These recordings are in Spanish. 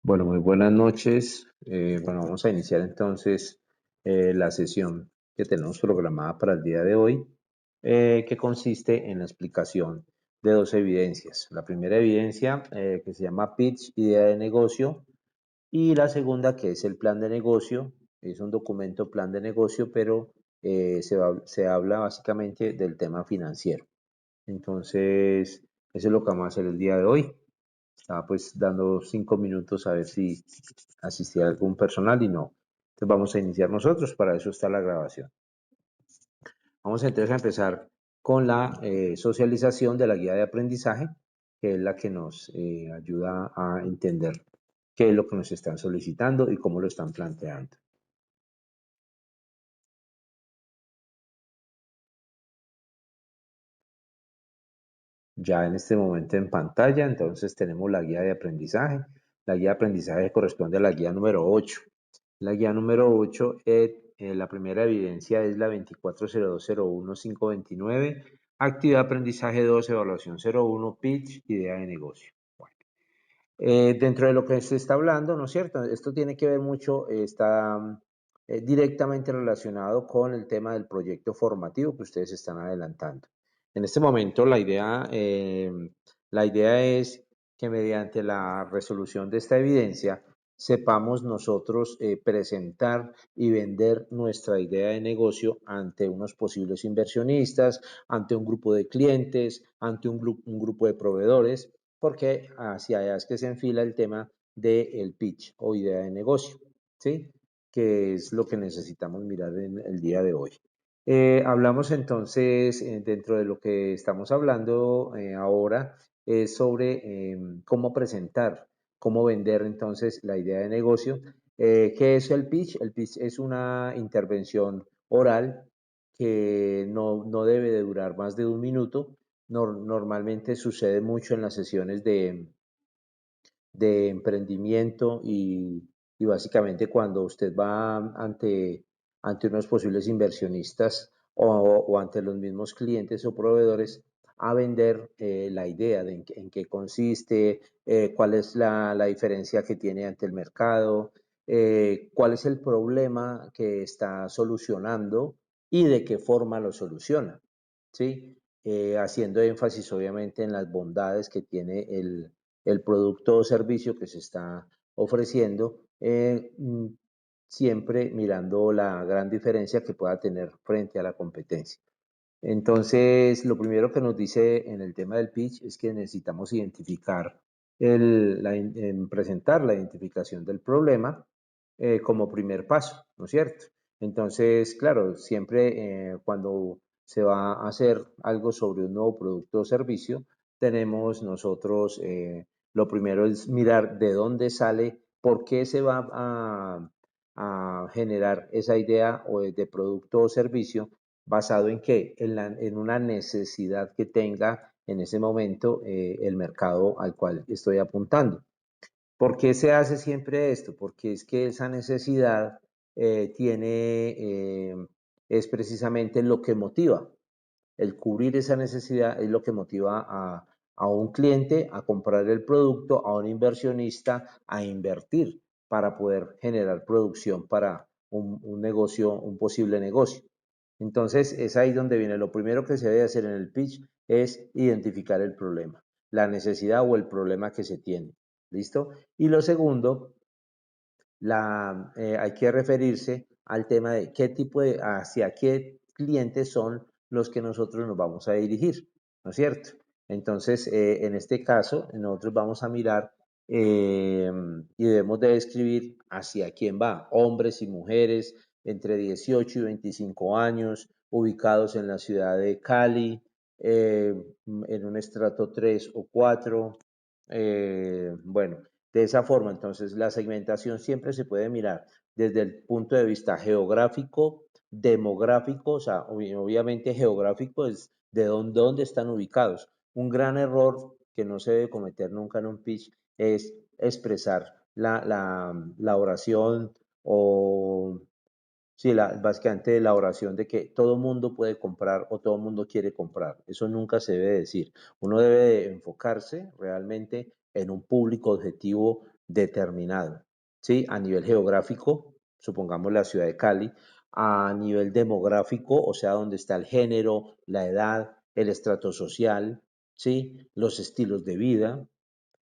Bueno, muy buenas noches. Vamos a iniciar entonces la sesión que tenemos programada para el día de hoy, que consiste en la explicación de dos evidencias. La primera evidencia, que se llama pitch, idea de negocio, y la segunda, que es el plan de negocio. Es un documento plan de negocio, pero se habla básicamente del tema financiero. Entonces, eso es lo que vamos a hacer el día de hoy. Estaba pues dando 5 minutos a ver si asistía algún personal y no. Entonces vamos a iniciar nosotros, para eso está la grabación. Vamos entonces a empezar con la socialización de la guía de aprendizaje, que es la que nos ayuda a entender qué es lo que nos están solicitando y cómo lo están planteando. Ya en este momento en pantalla, entonces tenemos la guía de aprendizaje. La guía de aprendizaje corresponde a la guía número 8. La guía número 8, la primera evidencia es la 240201-529, actividad de aprendizaje 2, evaluación 01, pitch, idea de negocio. Bueno, dentro de lo que se está hablando, ¿no es cierto? Esto tiene que ver mucho, está directamente relacionado con el tema del proyecto formativo que ustedes están adelantando. En este momento la idea es que mediante la resolución de esta evidencia sepamos nosotros presentar y vender nuestra idea de negocio ante unos posibles inversionistas, ante un grupo de clientes, ante un grupo de proveedores, porque hacia allá es que se enfila el tema del pitch o idea de negocio, ¿sí? Que es lo que necesitamos mirar en el día de hoy. Hablamos entonces, dentro de lo que estamos hablando ahora, es sobre cómo presentar, cómo vender entonces la idea de negocio. ¿Qué es el pitch? El pitch es una intervención oral que no debe de durar más de un minuto. Normalmente sucede mucho en las sesiones de emprendimiento y básicamente cuando usted va ante unos posibles inversionistas o ante los mismos clientes o proveedores a vender la idea de en qué consiste, cuál es la diferencia que tiene ante el mercado, cuál es el problema que está solucionando y de qué forma lo soluciona, ¿sí? Haciendo énfasis obviamente en las bondades que tiene el producto o servicio que se está ofreciendo, siempre mirando la gran diferencia que pueda tener frente a la competencia. Entonces, lo primero que nos dice en el tema del pitch es que necesitamos identificar, presentar la identificación del problema como primer paso, ¿no es cierto? Entonces, claro, siempre cuando se va a hacer algo sobre un nuevo producto o servicio, tenemos nosotros, lo primero es mirar de dónde sale, por qué se va a generar esa idea o de producto o servicio. ¿Basado en qué? En una necesidad que tenga en ese momento el mercado al cual estoy apuntando. ¿Por qué se hace siempre esto? Porque es que esa necesidad es precisamente lo que motiva. El cubrir esa necesidad es lo que motiva a un cliente a comprar el producto, a un inversionista a invertir para poder generar producción para un negocio, un posible negocio. Entonces, es ahí donde viene. Lo primero que se debe hacer en el pitch es identificar el problema, la necesidad o el problema que se tiene. ¿Listo? Y lo segundo, hay que referirse al tema de hacia qué clientes son los que nosotros nos vamos a dirigir, ¿no es cierto? Entonces, en este caso, nosotros vamos a mirar y debemos de describir hacia quién va, hombres y mujeres entre 18 y 25 años, ubicados en la ciudad de Cali, en un estrato 3 o 4. Bueno, de esa forma, entonces, la segmentación siempre se puede mirar desde el punto de vista geográfico, demográfico, o sea, obviamente geográfico es de dónde están ubicados. Un gran error que no se debe cometer nunca en un pitch es expresar la oración o, sí, básicamente la oración de que todo mundo puede comprar o todo mundo quiere comprar. Eso nunca se debe decir. Uno debe de enfocarse realmente en un público objetivo determinado, ¿sí? A nivel geográfico, supongamos la ciudad de Cali, a nivel demográfico, o sea, donde está el género, la edad, el estrato social, ¿sí? Los estilos de vida.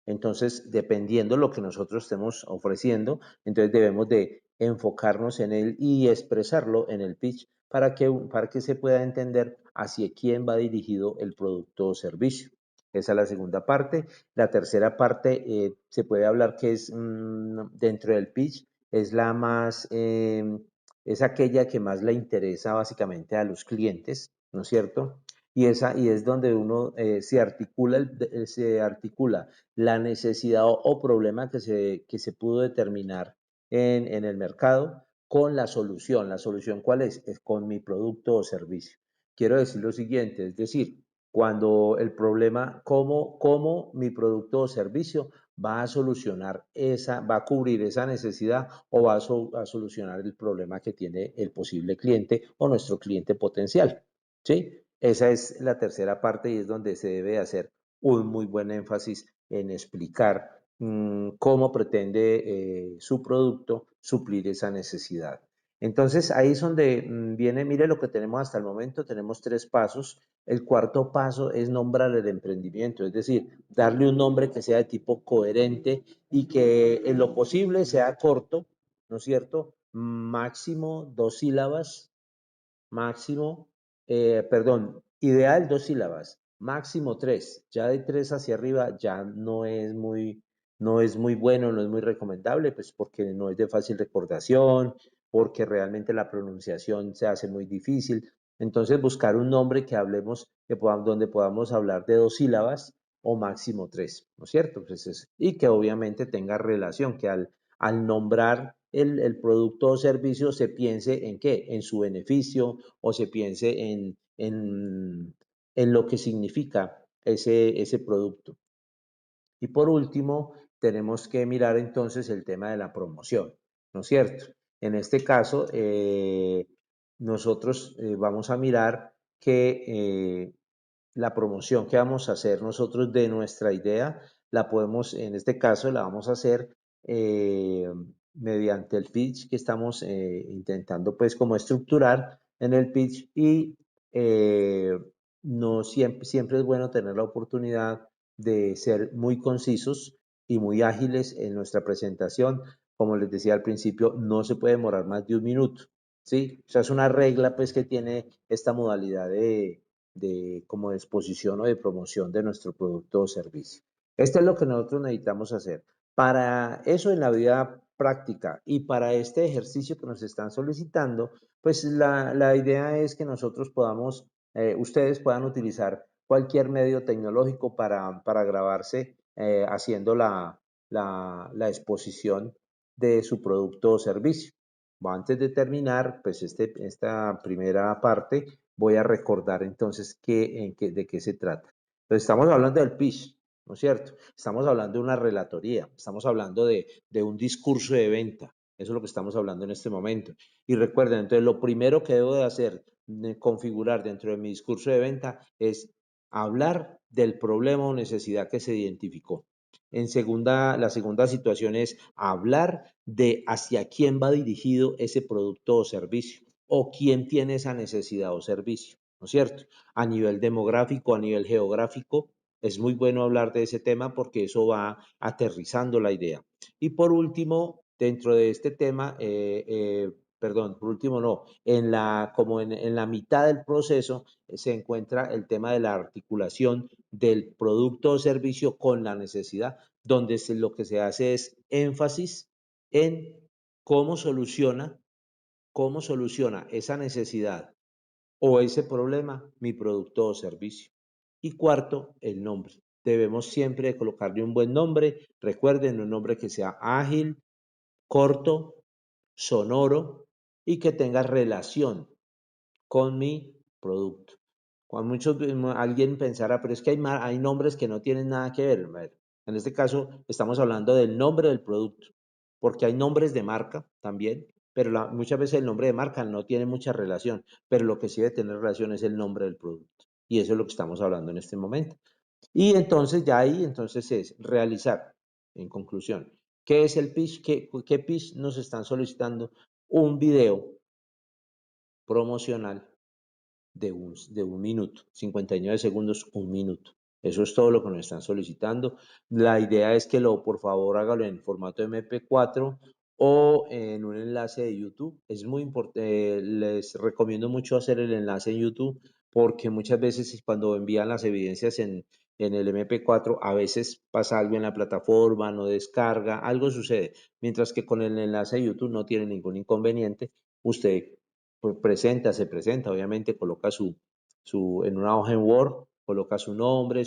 Entonces, dependiendo lo que nosotros estemos ofreciendo, entonces debemos de enfocarnos en él y expresarlo en el pitch para que se pueda entender hacia quién va dirigido el producto o servicio. Esa es la segunda parte. La tercera parte se puede hablar que es dentro del pitch, es la más, es aquella que más le interesa básicamente a los clientes, ¿no es cierto? Y es donde uno se articula la necesidad o problema que se pudo determinar en el mercado con la solución. ¿La solución cuál es? Es con mi producto o servicio. Quiero decir lo siguiente, es decir, cuando el problema, cómo mi producto o servicio va a solucionar esa, va a cubrir esa necesidad o va a solucionar el problema que tiene el posible cliente o nuestro cliente potencial. ¿Sí? Esa es la tercera parte y es donde se debe hacer un muy buen énfasis en explicar cómo pretende su producto suplir esa necesidad. Entonces ahí es donde viene, mire lo que tenemos hasta el momento, tenemos 3 pasos. El cuarto paso es nombrar el emprendimiento, es decir, darle un nombre que sea de tipo coherente y que en lo posible sea corto, ¿no es cierto? Máximo 2 sílabas, máximo, perdón, ideal 2 sílabas, máximo 3. Ya de 3 hacia arriba ya no es muy bueno, no es muy recomendable, pues porque no es de fácil recordación, porque realmente la pronunciación se hace muy difícil. Entonces buscar un nombre que hablemos, donde podamos hablar de 2 sílabas o máximo 3, ¿no es cierto? Y que obviamente tenga relación, que al nombrar el producto o servicio se piense en qué, en su beneficio o se piense en lo que significa ese producto. Y por último, tenemos que mirar entonces el tema de la promoción, ¿no es cierto? En este caso, nosotros vamos a mirar que la promoción que vamos a hacer nosotros de nuestra idea, la podemos, en este caso, la vamos a hacer eh, mediante el pitch que estamos intentando pues como estructurar en el pitch y eh, no siempre, siempre es bueno tener la oportunidad de ser muy concisos y muy ágiles en nuestra presentación. Como les decía al principio, no se puede demorar más de 1 minuto, ¿sí? O sea, es una regla pues que tiene esta modalidad de como de exposición o de promoción de nuestro producto o servicio. Esto es lo que nosotros necesitamos hacer. Para eso en la vida práctica y para este ejercicio que nos están solicitando, pues la idea es que nosotros podamos, ustedes puedan utilizar cualquier medio tecnológico para grabarse haciendo la exposición de su producto o servicio. Antes de terminar, pues esta primera parte, voy a recordar entonces de qué se trata. Entonces, estamos hablando del pitch, ¿no es cierto? Estamos hablando de una relatoría, estamos hablando de un discurso de venta. Eso es lo que estamos hablando en este momento. Y recuerden, entonces, lo primero que debo de hacer, configurar dentro de mi discurso de venta, es hablar del problema o necesidad que se identificó. La segunda situación es hablar de hacia quién va dirigido ese producto o servicio o quién tiene esa necesidad o servicio, ¿no es cierto? A nivel demográfico, a nivel geográfico, es muy bueno hablar de ese tema porque eso va aterrizando la idea. Y por último, dentro de este tema, perdón, por último no, como en la mitad del proceso se encuentra el tema de la articulación del producto o servicio con la necesidad, donde lo que se hace es énfasis en cómo cómo soluciona esa necesidad o ese problema mi producto o servicio. Y cuarto, el nombre. Debemos siempre colocarle un buen nombre. Recuerden, un nombre que sea ágil, corto, sonoro y que tenga relación con mi producto. Cuando alguien pensará, pero es que hay nombres que no tienen nada que ver. Bueno, en este caso estamos hablando del nombre del producto, porque hay nombres de marca también, pero muchas veces el nombre de marca no tiene mucha relación, pero lo que sí debe tener relación es el nombre del producto. Y eso es lo que estamos hablando en este momento. Y entonces ya ahí entonces es realizar, en conclusión, ¿Qué es el pitch? ¿Qué pitch nos están solicitando? Un video promocional de un minuto, 59 segundos, un minuto. Eso es todo lo que nos están solicitando. La idea es que por favor, hágalo en formato MP4 o en un enlace de YouTube. Es muy importante, les recomiendo mucho hacer el enlace en YouTube porque muchas veces cuando envían las evidencias en el MP4, a veces pasa algo en la plataforma, no descarga, algo sucede. Mientras que con el enlace de YouTube no tiene ningún inconveniente. Usted pues se presenta, obviamente coloca en una hoja en Word, coloca su nombre,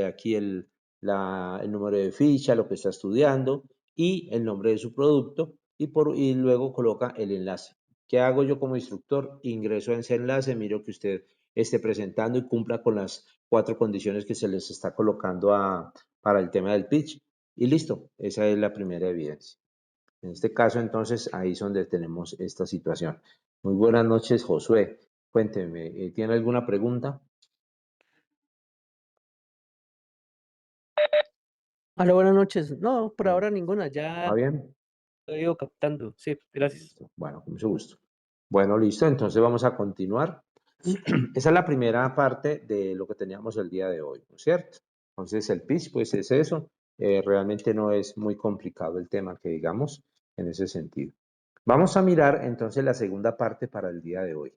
aquí el número de ficha, lo que está estudiando y el nombre de su producto y luego coloca el enlace. ¿Qué hago yo como instructor? Ingreso en ese enlace, miro que usted esté presentando y cumpla con las 4 condiciones que se les está colocando para el tema del pitch y listo, esa es la primera evidencia. En este caso, entonces, ahí es donde tenemos esta situación. Muy buenas noches, Josué. Cuénteme, ¿tiene alguna pregunta? Hola, buenas noches. No, por Bueno, ahora ninguna, ¿va ya bien? lo he ido captando. Sí, gracias. Listo. Bueno, con mucho gusto. Bueno, listo. Entonces vamos a continuar. Esa es la primera parte de lo que teníamos el día de hoy, ¿no es cierto? Entonces el pitch, pues es eso. Realmente no es muy complicado el tema que digamos en ese sentido. Vamos a mirar entonces la segunda parte para el día de hoy.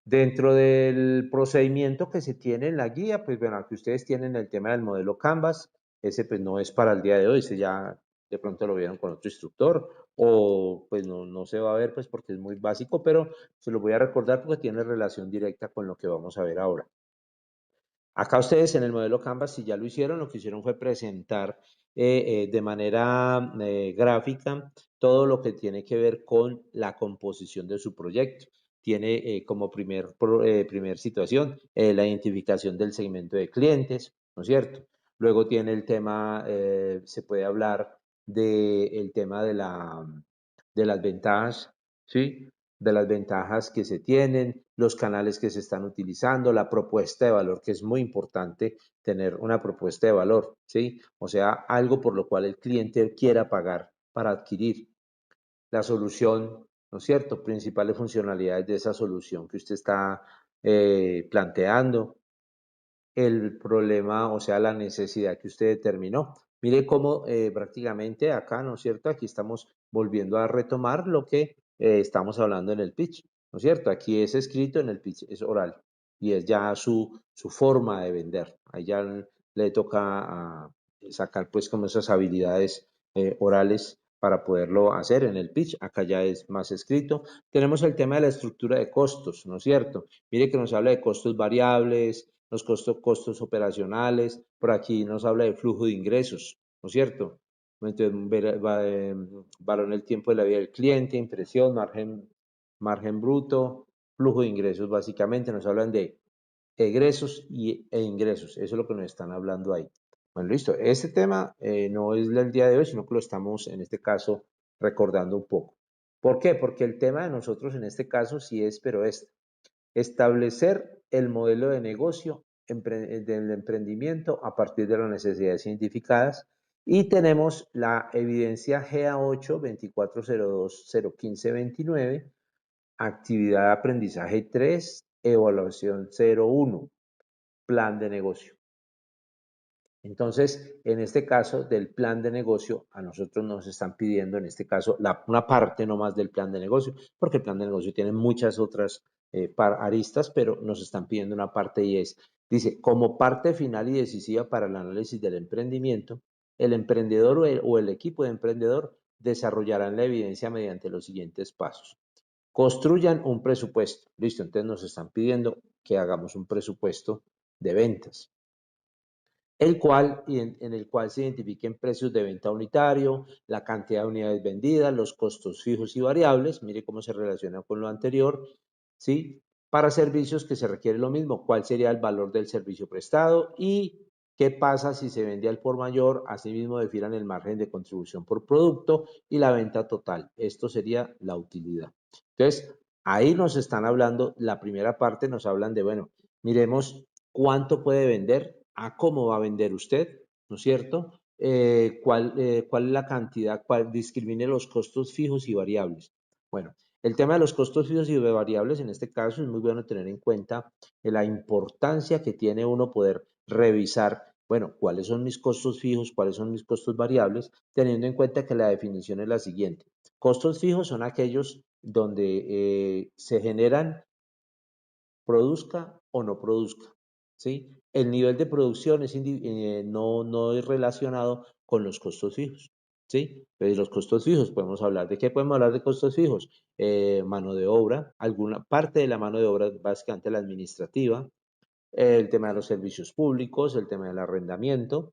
Dentro del procedimiento que se tiene en la guía, pues bueno, aquí ustedes tienen el tema del modelo Canvas, ese pues no es para el día de hoy, ese ya de pronto lo vieron con otro instructor o pues no se va a ver pues porque es muy básico, pero se lo voy a recordar porque tiene relación directa con lo que vamos a ver ahora. Acá ustedes en el modelo Canvas, si ya lo hicieron, lo que hicieron fue presentar de manera gráfica todo lo que tiene que ver con la composición de su proyecto. Tiene como primer situación la identificación del segmento de clientes, ¿no es cierto? Luego tiene el tema, se puede hablar del tema de las ventajas, ¿sí? De las ventajas que se tienen, los canales que se están utilizando, la propuesta de valor, que es muy importante tener una propuesta de valor, ¿sí? O sea, algo por lo cual el cliente quiera pagar para adquirir la solución, ¿no es cierto? Principales funcionalidades de esa solución que usted está planteando, el problema, o sea, la necesidad que usted determinó. Mire cómo prácticamente acá, ¿no es cierto? Aquí estamos volviendo a retomar lo que estamos hablando en el pitch, ¿no es cierto? Aquí es escrito, en el pitch es oral y es ya su forma de vender. Ahí ya le toca sacar pues como esas habilidades orales para poderlo hacer en el pitch. Acá ya es más escrito. Tenemos el tema de la estructura de costos, ¿no es cierto? Mire que nos habla de costos variables, los costos operacionales, por aquí nos habla de flujo de ingresos, ¿no es cierto? Entonces, valor en el tiempo de la vida del cliente, impresión, margen bruto, flujo de ingresos, básicamente nos hablan de egresos e ingresos, eso es lo que nos están hablando ahí. Bueno, listo, este tema no es del día de hoy, sino que lo estamos en este caso recordando un poco. ¿Por qué? Porque el tema de nosotros en este caso sí es, pero establecer el modelo de negocio del emprendimiento a partir de las necesidades identificadas y tenemos la evidencia GA8 2402 015 29, actividad de aprendizaje 3, evaluación 01, plan de negocio. Entonces, en este caso del plan de negocio, a nosotros nos están pidiendo, en este caso, una parte nomás del plan de negocio, porque el plan de negocio tiene muchas otras aristas, pero nos están pidiendo una parte y dice, como parte final y decisiva para el análisis del emprendimiento, el emprendedor o el equipo de emprendedor desarrollarán la evidencia mediante los siguientes pasos. Construyan un presupuesto. Listo, entonces nos están pidiendo que hagamos un presupuesto de ventas en el cual se identifiquen precios de venta unitario, la cantidad de unidades vendidas, los costos fijos y variables, mire cómo se relaciona con lo anterior, ¿sí? Para servicios que se requiere lo mismo, cuál sería el valor del servicio prestado y qué pasa si se vende al por mayor, asimismo definan el margen de contribución por producto y la venta total. Esto sería la utilidad. Entonces, ahí nos están hablando, la primera parte nos hablan de, bueno, miremos cuánto puede vender, a cómo va a vender usted, ¿no es cierto? cuál es la cantidad, discrimine los costos fijos y variables. Bueno, el tema de los costos fijos y variables en este caso es muy bueno tener en cuenta la importancia que tiene uno poder revisar, bueno, cuáles son mis costos fijos, cuáles son mis costos variables, teniendo en cuenta que la definición es la siguiente. Costos fijos son aquellos donde se generan, produzca o no produzca, ¿sí? El nivel de producción no es relacionado con los costos fijos, ¿sí? Entonces, los costos fijos, podemos hablar de qué podemos hablar de costos fijos. Mano de obra, alguna parte de la mano de obra, básicamente la administrativa, el tema de los servicios públicos, el tema del arrendamiento,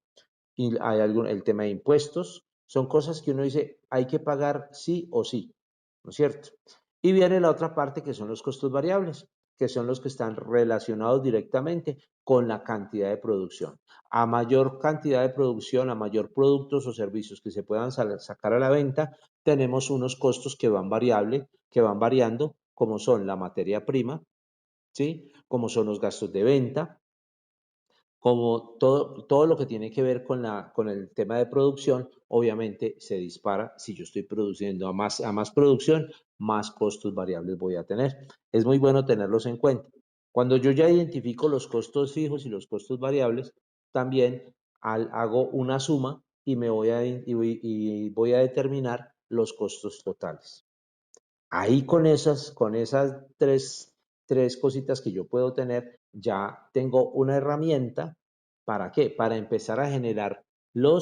y el tema de impuestos, son cosas que uno dice, hay que pagar sí o sí, ¿no es cierto? Y viene la otra parte que son los costos variables, que son los que están relacionados directamente con la cantidad de producción. A mayor cantidad de producción, a mayor productos o servicios que se puedan sacar a la venta, tenemos unos costos que van variando, como son la materia prima, ¿sí? Como son los gastos de venta, como todo lo que tiene que ver con el tema de producción, obviamente se dispara. Si yo estoy produciendo a más producción, más costos variables voy a tener. Es muy bueno tenerlos en cuenta. Cuando yo ya identifico los costos fijos y los costos variables, también hago una suma y voy a determinar los costos totales. Ahí con esas tres cositas que yo puedo tener, ya tengo una herramienta. ¿Para qué? Para empezar a generar lo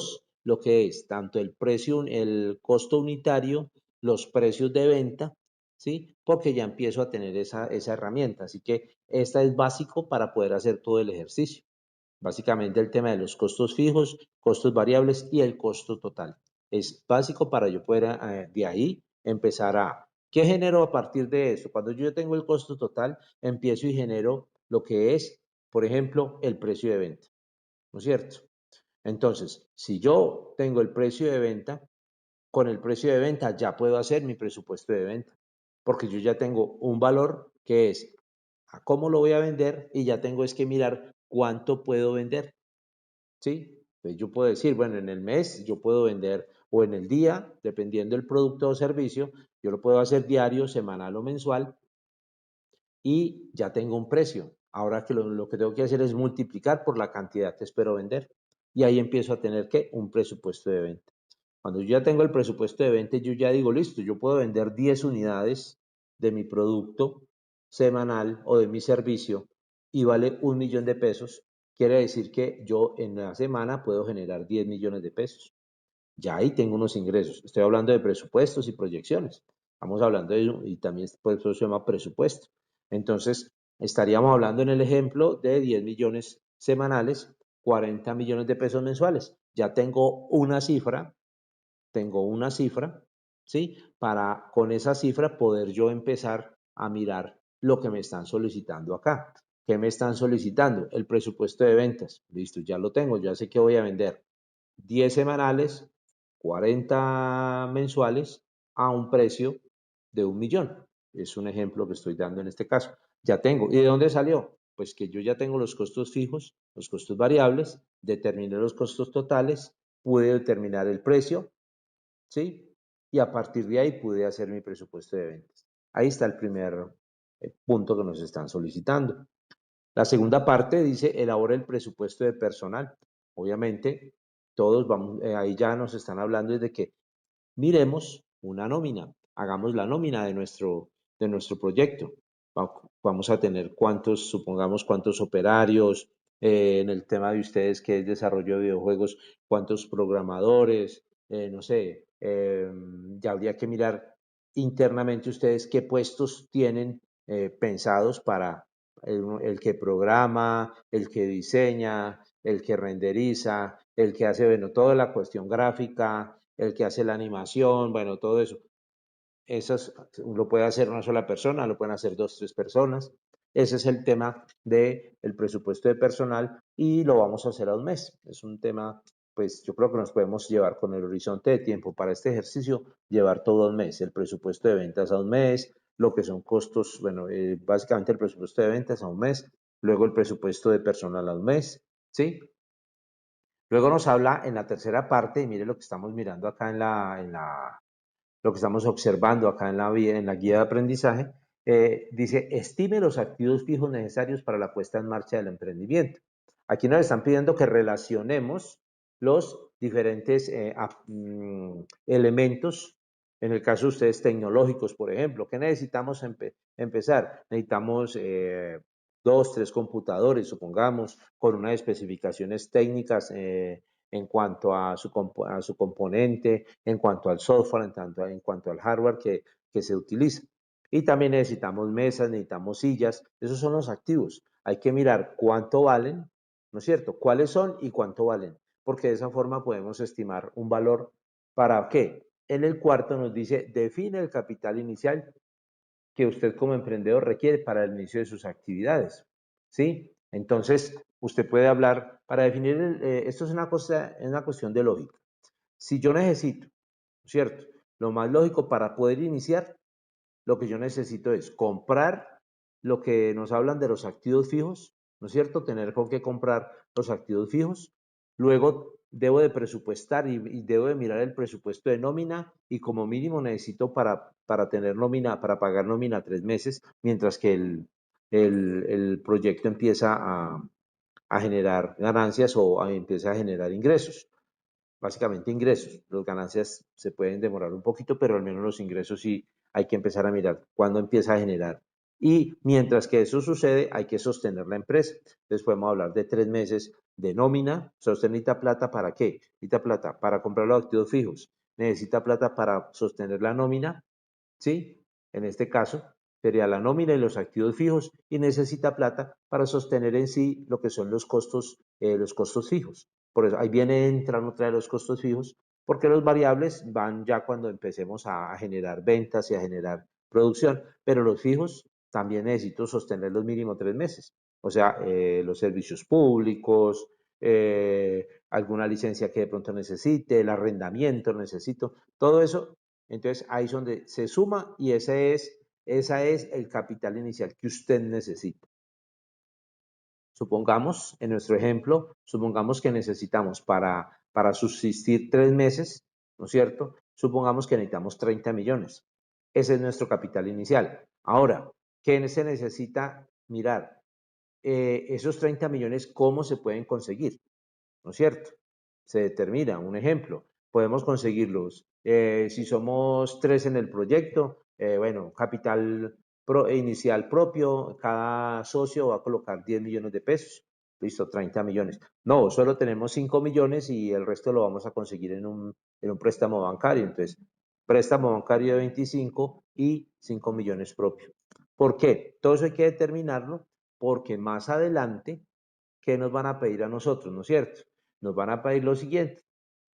que es tanto el precio, el costo unitario, los precios de venta, ¿sí? Porque ya empiezo a tener esa herramienta. Así que esta es básico para poder hacer todo el ejercicio. Básicamente el tema de los costos fijos, costos variables y el costo total. Es básico para yo poder de ahí empezar ¿qué genero a partir de eso? Cuando yo tengo el costo total, empiezo y genero lo que es, por ejemplo, el precio de venta, ¿no es cierto? Entonces, si yo tengo el precio de venta, con el precio de venta ya puedo hacer mi presupuesto de venta, porque yo ya tengo un valor que es a cómo lo voy a vender y ya tengo es que mirar cuánto puedo vender. ¿Sí? Pues yo puedo decir, bueno, en el mes yo puedo vender o en el día, dependiendo del producto o servicio, yo lo puedo hacer diario, semanal o mensual y ya tengo un precio. Ahora que lo que tengo que hacer es multiplicar por la cantidad que espero vender y ahí empiezo a tener que un presupuesto de venta. Cuando yo ya tengo el presupuesto de venta, yo ya digo, listo, yo puedo vender 10 unidades de mi producto semanal o de mi servicio y vale 1.000.000 de pesos. Quiere decir que yo en la semana puedo generar 10 millones de pesos. Ya ahí tengo unos ingresos. Estoy hablando de presupuestos y proyecciones. Estamos hablando de eso y también por eso se llama presupuesto. Entonces, estaríamos hablando en el ejemplo de 10 millones semanales, 40 millones de pesos mensuales. Ya tengo una cifra, ¿sí? Para con esa cifra poder yo empezar a mirar lo que me están solicitando acá. ¿Qué me están solicitando? El presupuesto de ventas. Listo, ya lo tengo, ya sé que voy a vender 10 semanales, 40 mensuales a un precio de 1.000.000. Es un ejemplo que estoy dando en este caso. Ya tengo. ¿Y de dónde salió? Pues que yo ya tengo los costos fijos, los costos variables, determiné los costos totales, pude determinar el precio, ¿sí? Y a partir de ahí pude hacer mi presupuesto de ventas. Ahí está el primer punto que nos están solicitando. La segunda parte dice, elabora el presupuesto de personal. Obviamente, todos vamos, ahí ya nos están hablando de que miremos una nómina, hagamos la nómina de nuestro proyecto. Vamos a tener supongamos cuántos operarios, en el tema de ustedes que es desarrollo de videojuegos, cuántos programadores, no sé, ya habría que mirar internamente ustedes qué puestos tienen pensados para el que programa, el que diseña, el que renderiza, el que hace, bueno, toda la cuestión gráfica, el que hace la animación, bueno, todo eso. Esas lo puede hacer una sola persona, lo pueden hacer dos, tres personas. Ese es el tema del presupuesto de personal y lo vamos a hacer a un mes. Es un tema, pues yo creo que nos podemos llevar con el horizonte de tiempo para este ejercicio, llevar todo a un mes, el presupuesto de ventas a un mes, lo que son costos, bueno, básicamente el presupuesto de ventas a un mes, luego el presupuesto de personal a un mes, ¿sí? Luego nos habla en la tercera parte, y mire lo que estamos mirando acá lo que estamos observando acá en la guía de aprendizaje, dice, estime los activos fijos necesarios para la puesta en marcha del emprendimiento. Aquí nos están pidiendo que relacionemos los diferentes elementos, en el caso de ustedes tecnológicos, por ejemplo. ¿Qué necesitamos empezar? Necesitamos 2, 3 computadores, supongamos, con unas especificaciones técnicas en cuanto a su componente, en cuanto al software, en cuanto al hardware que se utiliza. Y también necesitamos mesas, necesitamos sillas, esos son los activos. Hay que mirar cuánto valen, ¿no es cierto? ¿Cuáles son y cuánto valen? Porque de esa forma podemos estimar un valor para qué. En el cuarto nos dice, define el capital inicial que usted como emprendedor requiere para el inicio de sus actividades, ¿sí? Entonces, usted puede hablar, para definir, esto es una cuestión de lógica. Si yo necesito, ¿cierto? Lo más lógico para poder iniciar, lo que yo necesito es comprar lo que nos hablan de los activos fijos, ¿no es cierto? Tener con qué comprar los activos fijos. Luego debo de presupuestar y debo de mirar el presupuesto de nómina y como mínimo necesito para tener nómina, para pagar nómina 3 meses, mientras que el proyecto empieza a generar ganancias o empieza a generar ingresos, básicamente ingresos. Las ganancias se pueden demorar un poquito, pero al menos los ingresos sí hay que empezar a mirar cuándo empieza a generar. Y mientras que eso sucede, hay que sostener la empresa. Entonces podemos hablar de 3 meses de nómina. ¿Usted necesita plata para qué? Necesita plata para comprar los activos fijos. Necesita plata para sostener la nómina, ¿sí? En este caso, sería la nómina y los activos fijos y necesita plata para sostener en sí lo que son los costos fijos. Por eso ahí entran otra de los costos fijos, porque los variables van ya cuando empecemos a generar ventas y a generar producción, pero los fijos también necesito sostenerlos mínimo 3 meses. O sea, los servicios públicos, alguna licencia que de pronto necesite, el arrendamiento necesito, todo eso. Entonces ahí es donde se suma y esa es el capital inicial que usted necesita. Supongamos, en nuestro ejemplo, supongamos que necesitamos para subsistir 3 meses, ¿no es cierto? Supongamos que necesitamos 30 millones. Ese es nuestro capital inicial. Ahora, ¿qué se necesita mirar? Esos 30 millones, ¿cómo se pueden conseguir? ¿No es cierto? Se determina, un ejemplo, podemos conseguirlos. Si somos 3 en el proyecto, bueno, capital inicial propio, cada socio va a colocar 10 millones de pesos. Listo, 30 millones. No, solo tenemos 5 millones y el resto lo vamos a conseguir en un préstamo bancario. Entonces, préstamo bancario de 25 y 5 millones propio. ¿Por qué? Todo eso hay que determinarlo porque más adelante, ¿qué nos van a pedir a nosotros? ¿No es cierto? Nos van a pedir lo siguiente: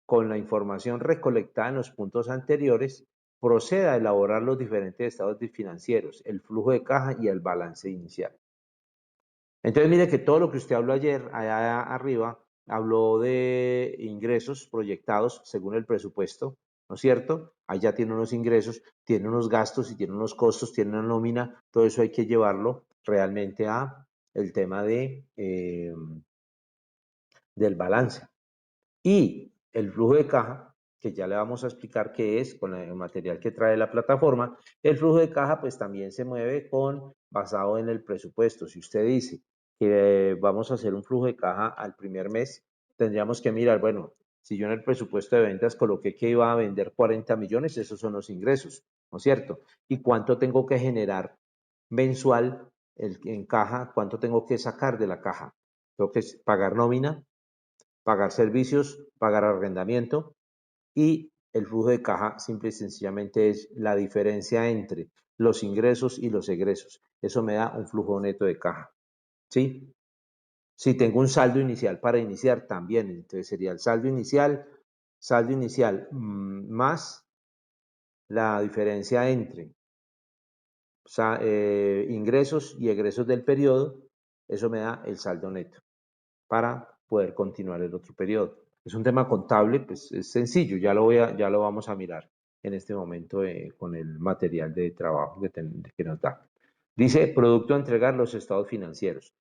con la información recolectada en los puntos anteriores, proceda a elaborar los diferentes estados financieros, el flujo de caja y el balance inicial. Entonces, mire que todo lo que usted habló ayer, allá arriba, habló de ingresos proyectados según el presupuesto, ¿no es cierto? Ahí ya tiene unos ingresos, tiene unos gastos y tiene unos costos, tiene una nómina, todo eso hay que llevarlo realmente a el tema del balance. Y el flujo de caja, que ya le vamos a explicar qué es con el material que trae la plataforma, el flujo de caja pues también se mueve basado en el presupuesto. Si usted dice que vamos a hacer un flujo de caja al primer mes, tendríamos que mirar, bueno, si yo en el presupuesto de ventas coloqué que iba a vender 40 millones, esos son los ingresos, ¿no es cierto? ¿Y cuánto tengo que generar mensual en caja? ¿Cuánto tengo que sacar de la caja? Tengo que pagar nómina, pagar servicios, pagar arrendamiento y el flujo de caja simple y sencillamente es la diferencia entre los ingresos y los egresos. Eso me da un flujo neto de caja, ¿sí? Si tengo un saldo inicial para iniciar también, entonces sería el saldo inicial más la diferencia entre ingresos y egresos del periodo, eso me da el saldo neto para poder continuar el otro periodo. Es un tema contable, pues es sencillo, ya lo vamos a mirar en este momento con el material de trabajo que nos da. Dice, producto a entregar los estados financieros.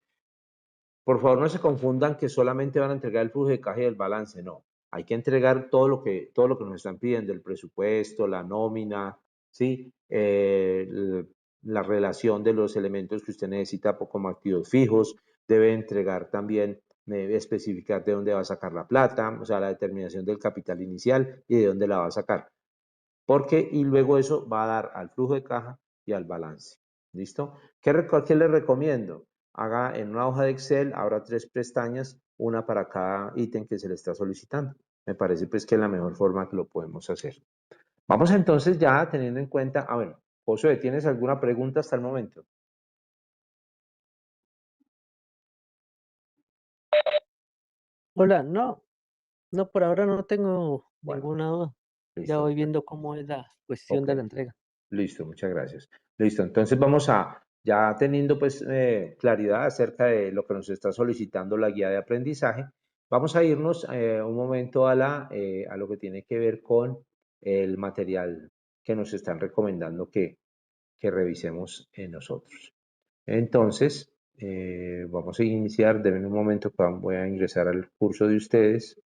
Por favor, no se confundan que solamente van a entregar el flujo de caja y el balance, no. Hay que entregar todo lo que nos están pidiendo, el presupuesto, la nómina, ¿sí? La relación de los elementos que usted necesita como activos fijos, debe entregar también, especificar de dónde va a sacar la plata, o sea, la determinación del capital inicial y de dónde la va a sacar. Y luego eso va a dar al flujo de caja y al balance. ¿Listo? ¿Qué les recomiendo? Haga en una hoja de Excel, abra 3 pestañas, una para cada ítem que se le está solicitando. Me parece pues que es la mejor forma que lo podemos hacer. Vamos entonces ya teniendo en cuenta, bueno, Josué, ¿tienes alguna pregunta hasta el momento? Hola, no, por ahora no tengo Bueno, ninguna duda. Ya listo, voy muchas viendo cómo es la cuestión Ok, de la entrega. listo, muchas gracias. Listo, entonces vamos a, ya teniendo pues claridad acerca de lo que nos está solicitando la guía de aprendizaje, vamos a irnos un momento a lo que tiene que ver con el material que nos están recomendando que revisemos nosotros. Entonces, vamos a iniciar, denme un momento, voy a ingresar al curso de ustedes.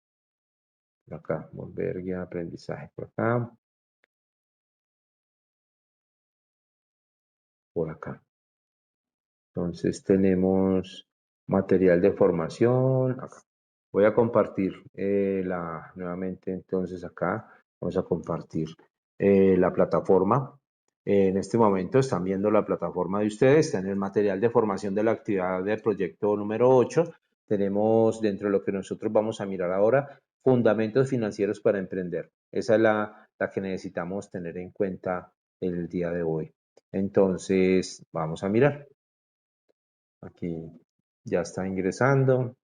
Por acá, volver guía de aprendizaje, por acá. Entonces tenemos material de formación acá. Voy a compartir nuevamente entonces acá, vamos a compartir la plataforma. En este momento están viendo la plataforma de ustedes, está en el material de formación de la actividad del proyecto número 8. Tenemos dentro de lo que nosotros vamos a mirar ahora, fundamentos financieros para emprender. Esa es la que necesitamos tener en cuenta el día de hoy. Entonces, vamos a mirar. Aquí ya está ingresando.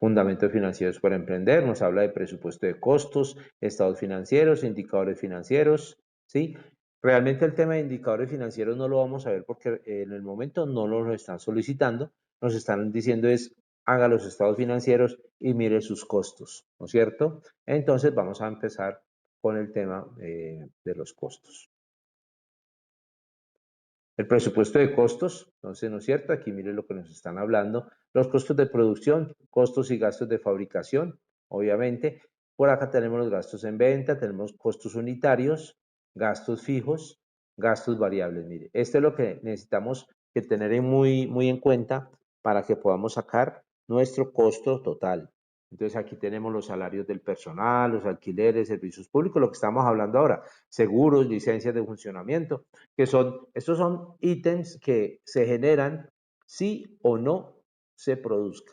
Fundamentos financieros para emprender, nos habla de presupuesto de costos, estados financieros, indicadores financieros, ¿sí? Realmente el tema de indicadores financieros no lo vamos a ver porque en el momento no nos lo están solicitando, nos están diciendo es haga los estados financieros y mire sus costos, ¿no es cierto? Entonces vamos a empezar con el tema de los costos. El presupuesto de costos, entonces, ¿no es cierto? Aquí miren lo que nos están hablando. Los costos de producción, costos y gastos de fabricación, obviamente. Por acá tenemos los gastos en venta, tenemos costos unitarios, gastos fijos, gastos variables. Mire, esto es lo que necesitamos que tener muy en cuenta para que podamos sacar nuestro costo total. Entonces aquí tenemos los salarios del personal, los alquileres, servicios públicos, lo que estamos hablando ahora, seguros, licencias de funcionamiento, estos son ítems que se generan si o no se produzca,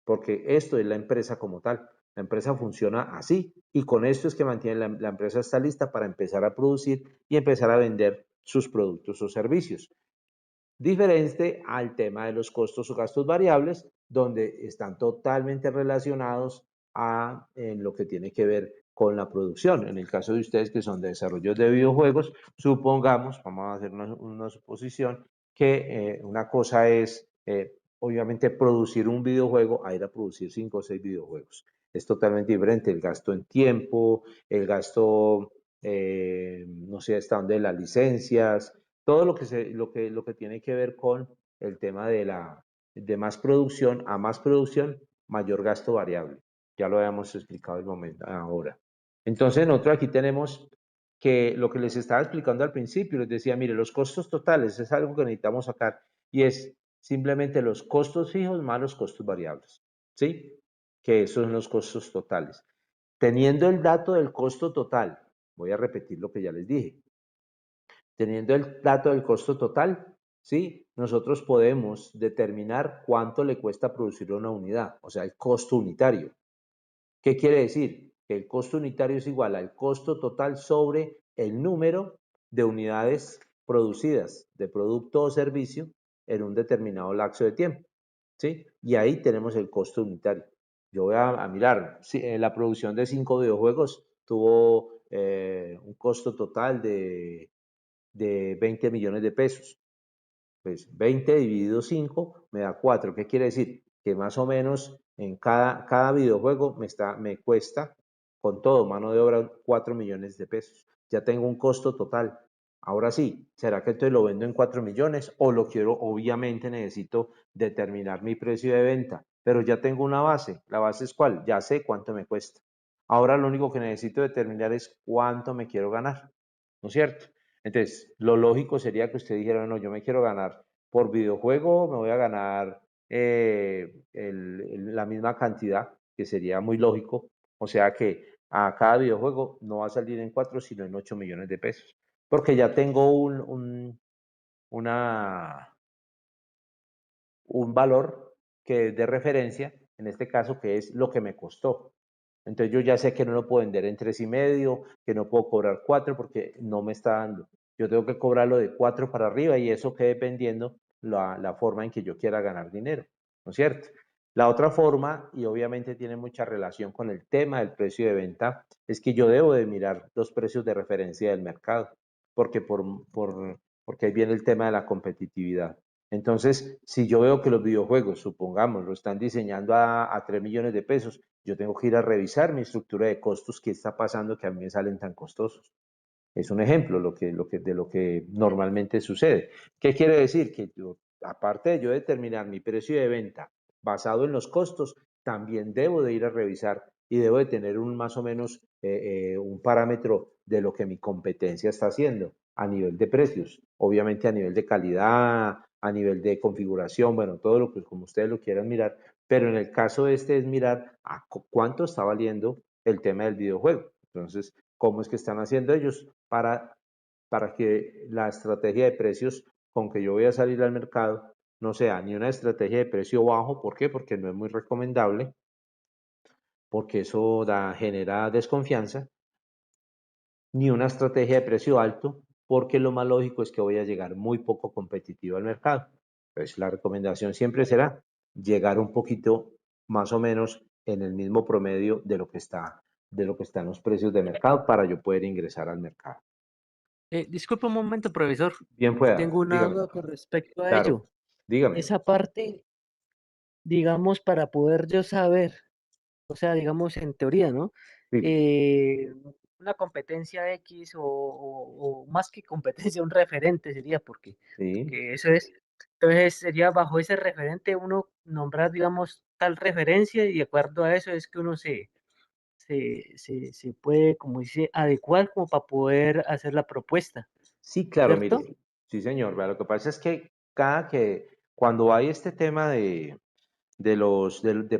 porque esto es la empresa como tal. La empresa funciona así y con esto es que mantiene la empresa está lista para empezar a producir y empezar a vender sus productos o servicios. Diferente al tema de los costos o gastos variables, donde están totalmente relacionados en lo que tiene que ver con la producción. En el caso de ustedes que son de desarrollo de videojuegos, supongamos, vamos a hacer una suposición, que una cosa es, obviamente, producir un videojuego a ir a producir 5 o 6 videojuegos. Es totalmente diferente el gasto en tiempo, el gasto, no sé hasta dónde, las licencias, todo lo que tiene que ver con el tema de más producción a más producción, mayor gasto variable. Ya lo habíamos explicado el momento ahora. Entonces, nosotros aquí tenemos que lo que les estaba explicando al principio, les decía, mire, los costos totales es algo que necesitamos sacar y es simplemente los costos fijos más los costos variables, ¿sí? Que esos son los costos totales. Teniendo el dato del costo total, voy a repetir lo que ya les dije, teniendo el dato del costo total, ¿sí? Nosotros podemos determinar cuánto le cuesta producir una unidad, o sea, el costo unitario. ¿Qué quiere decir? Que el costo unitario es igual al costo total sobre el número de unidades producidas de producto o servicio en un determinado lapso de tiempo, ¿sí? Y ahí tenemos el costo unitario. Yo voy a mirar, sí, la producción de 5 videojuegos tuvo un costo total de 20 millones de pesos. Pues 20 dividido 5 me da 4. ¿Qué quiere decir? Que más o menos en cada videojuego me cuesta con todo, mano de obra, 4 millones de pesos. Ya tengo un costo total. Ahora sí, ¿será que entonces lo vendo en 4 millones o lo quiero? Obviamente necesito determinar mi precio de venta, pero ya tengo una base. ¿La base es cuál? Ya sé cuánto me cuesta. Ahora lo único que necesito determinar es cuánto me quiero ganar, ¿no es cierto? Entonces, lo lógico sería que usted dijera, no, yo me quiero ganar por videojuego, me voy a ganar la misma cantidad, que sería muy lógico. O sea que a cada videojuego no va a salir en 4, sino en 8 millones de pesos. Porque ya tengo una, un valor que es de referencia, en este caso, que es lo que me costó. Entonces yo ya sé que no lo puedo vender en 3,5, que no puedo cobrar 4 porque no me está dando. Yo tengo que cobrarlo de 4 para arriba y eso que dependiendo la forma en que yo quiera ganar dinero, ¿no es cierto? La otra forma, y obviamente tiene mucha relación con el tema del precio de venta, es que yo debo de mirar los precios de referencia del mercado, porque, porque ahí viene el tema de la competitividad. Entonces, si yo veo que los videojuegos, supongamos, lo están diseñando a 3 millones de pesos, yo tengo que ir a revisar mi estructura de costos, qué está pasando que a mí me salen tan costosos. Es un ejemplo de lo que normalmente sucede. ¿Qué quiere decir? Que yo, aparte de yo determinar mi precio de venta basado en los costos, también debo de ir a revisar y debo de tener un más o menos un parámetro de lo que mi competencia está haciendo a nivel de precios, obviamente a nivel de calidad, a nivel de configuración, bueno, todo lo que como ustedes lo quieran mirar, pero en el caso este es mirar a cuánto está valiendo el tema del videojuego. Entonces, ¿cómo es que están haciendo ellos para que la estrategia de precios con que yo voy a salir al mercado no sea ni una estrategia de precio bajo? ¿Por qué? Porque no es muy recomendable, porque eso genera desconfianza, ni una estrategia de precio alto, porque lo más lógico es que voy a llegar muy poco competitivo al mercado. Entonces, la recomendación siempre será llegar un poquito más o menos en el mismo promedio de lo que están los precios de mercado para yo poder ingresar al mercado. Disculpe un momento, profesor. Bien pueda, Tengo una dígame. duda con respecto a Claro, ello. dígame. Esa parte, digamos, para poder yo saber, o sea, digamos, en teoría, ¿no? Sí, Eh, una competencia X o más que competencia, un referente sería, sí. porque eso es. Entonces, sería bajo ese referente uno nombrar, digamos, tal referencia y de acuerdo a eso es que uno se puede, como dice, adecuar como para poder hacer la propuesta, Sí, claro, ¿cierto? mire, sí, señor. Vea, lo que pasa es que cuando hay este tema de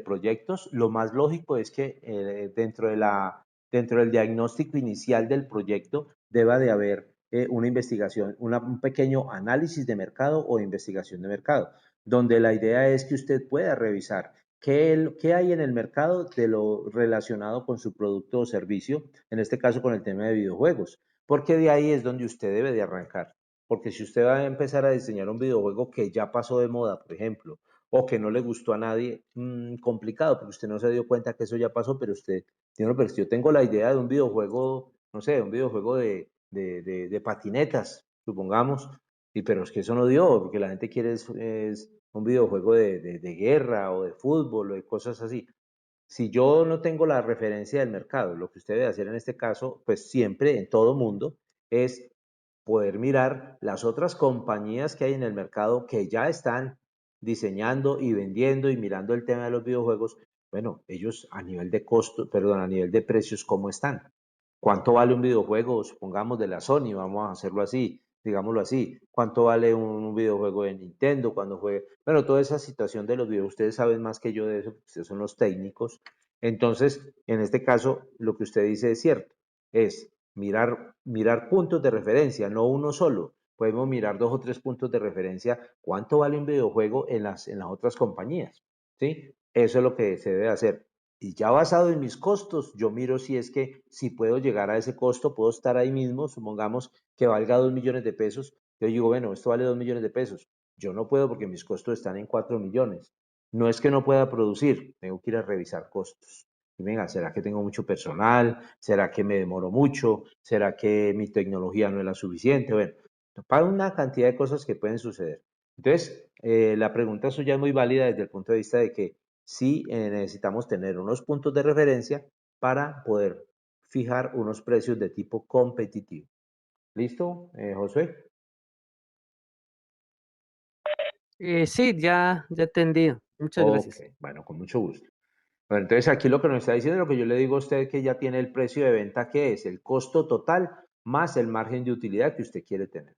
proyectos, lo más lógico es que dentro del diagnóstico inicial del proyecto deba de haber una investigación, un pequeño análisis de mercado o investigación de mercado, donde la idea es que usted pueda revisar qué hay en el mercado de lo relacionado con su producto o servicio, en este caso con el tema de videojuegos, porque de ahí es donde usted debe de arrancar. Porque si usted va a empezar a diseñar un videojuego que ya pasó de moda, por ejemplo, o que no le gustó a nadie, complicado, porque usted no se dio cuenta que eso ya pasó, pero usted, no, pero si yo tengo la idea de un videojuego, no sé, un videojuego de patinetas, supongamos, y pero es que eso no dio, porque la gente quiere es un videojuego de guerra o de fútbol o de cosas así. Si yo no tengo la referencia del mercado, lo que usted debe hacer en este caso, pues siempre en todo mundo, es poder mirar las otras compañías que hay en el mercado que ya están diseñando y vendiendo y mirando el tema de los videojuegos. Bueno, ellos a nivel de costo, perdón, a nivel de precios, ¿cómo están? ¿Cuánto vale un videojuego, supongamos, de la Sony? Vamos a hacerlo así, digámoslo así. ¿Cuánto vale un videojuego de Nintendo cuando juegue? Bueno, toda esa situación de los videos, ustedes saben más que yo de eso, ustedes son los técnicos. Entonces, en este caso, lo que usted dice es cierto, es mirar puntos de referencia, no uno solo. Podemos mirar 2 o 3 puntos de referencia, cuánto vale un videojuego en las otras compañías, ¿sí? Eso es lo que se debe hacer. Y ya basado en mis costos, yo miro si puedo llegar a ese costo, puedo estar ahí mismo, supongamos que valga 2 millones de pesos. Yo digo, bueno, esto vale 2 millones de pesos. Yo no puedo porque mis costos están en 4 millones. No es que no pueda producir, tengo que ir a revisar costos. Y venga, ¿será que tengo mucho personal? ¿Será que me demoro mucho? ¿Será que mi tecnología no es la suficiente? Bueno, para una cantidad de cosas que pueden suceder. Entonces, la pregunta suya es muy válida desde el punto de vista de que sí necesitamos tener unos puntos de referencia para poder fijar unos precios de tipo competitivo. ¿Listo, Josué? Sí, ya entendido. Muchas Ok, gracias. bueno, con mucho gusto. Bueno, entonces aquí lo que nos está diciendo, lo que yo le digo a usted que ya tiene el precio de venta, que es el costo total más el margen de utilidad que usted quiere tener.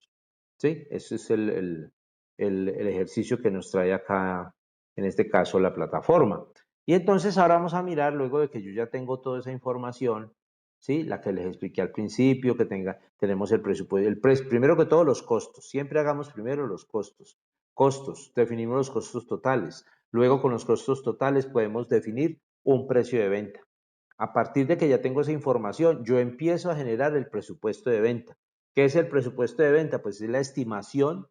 ¿Sí? Ese es el ejercicio que nos trae acá, en este caso, la plataforma. Y entonces ahora vamos a mirar, luego de que yo ya tengo toda esa información, ¿sí? La que les expliqué al principio, que tenemos el presupuesto, primero que todo los costos. Siempre hagamos primero los costos. Costos, definimos los costos totales. Luego con los costos totales podemos definir un precio de venta. A partir de que ya tengo esa información, yo empiezo a generar el presupuesto de venta. ¿Qué es el presupuesto de venta? Pues es la estimación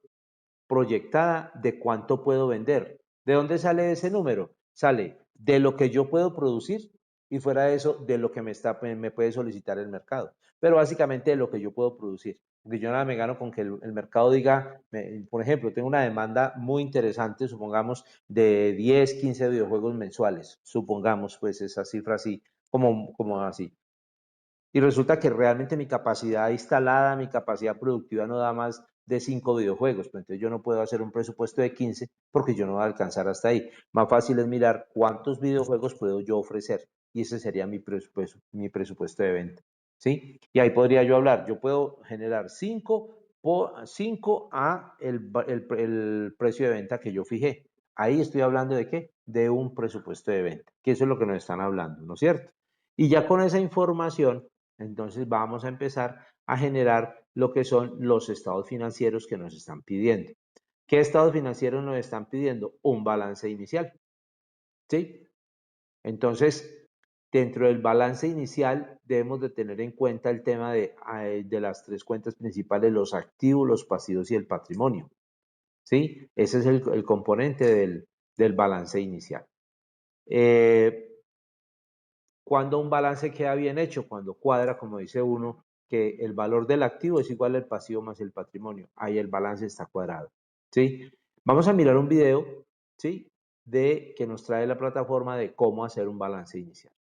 proyectada de cuánto puedo vender. ¿De dónde sale ese número? Sale de lo que yo puedo producir y fuera de eso, de lo que me puede solicitar el mercado. Pero básicamente de lo que yo puedo producir. Porque yo nada me gano con que el mercado diga, por ejemplo, tengo una demanda muy interesante, supongamos, de 10, 15 videojuegos mensuales. Supongamos, pues, esa cifra así, como así. Y resulta que realmente mi capacidad instalada, mi capacidad productiva no da más de 5 videojuegos. Pero entonces yo no puedo hacer un presupuesto de 15 porque yo no voy a alcanzar hasta ahí. Más fácil es mirar cuántos videojuegos puedo yo ofrecer. Y ese sería mi presupuesto de venta. ¿Sí? Y ahí podría yo hablar. Yo puedo generar 5 a el precio de venta que yo fijé. Ahí estoy hablando de qué? De un presupuesto de venta. Que eso es lo que nos están hablando, ¿no es cierto? Y ya con esa información entonces vamos a empezar a generar lo que son los estados financieros que nos están pidiendo. ¿Qué estados financieros nos están pidiendo? Un balance inicial. ¿Sí? Entonces, dentro del balance inicial debemos de tener en cuenta el tema de las tres cuentas principales, los activos, los pasivos y el patrimonio. ¿Sí? Ese es el componente del balance inicial. Cuando un balance queda bien hecho, cuando cuadra, como dice uno, que el valor del activo es igual al pasivo más el patrimonio. Ahí el balance está cuadrado. ¿Sí? Vamos a mirar un video, ¿sí? Que nos trae la plataforma de cómo hacer un balance inicial.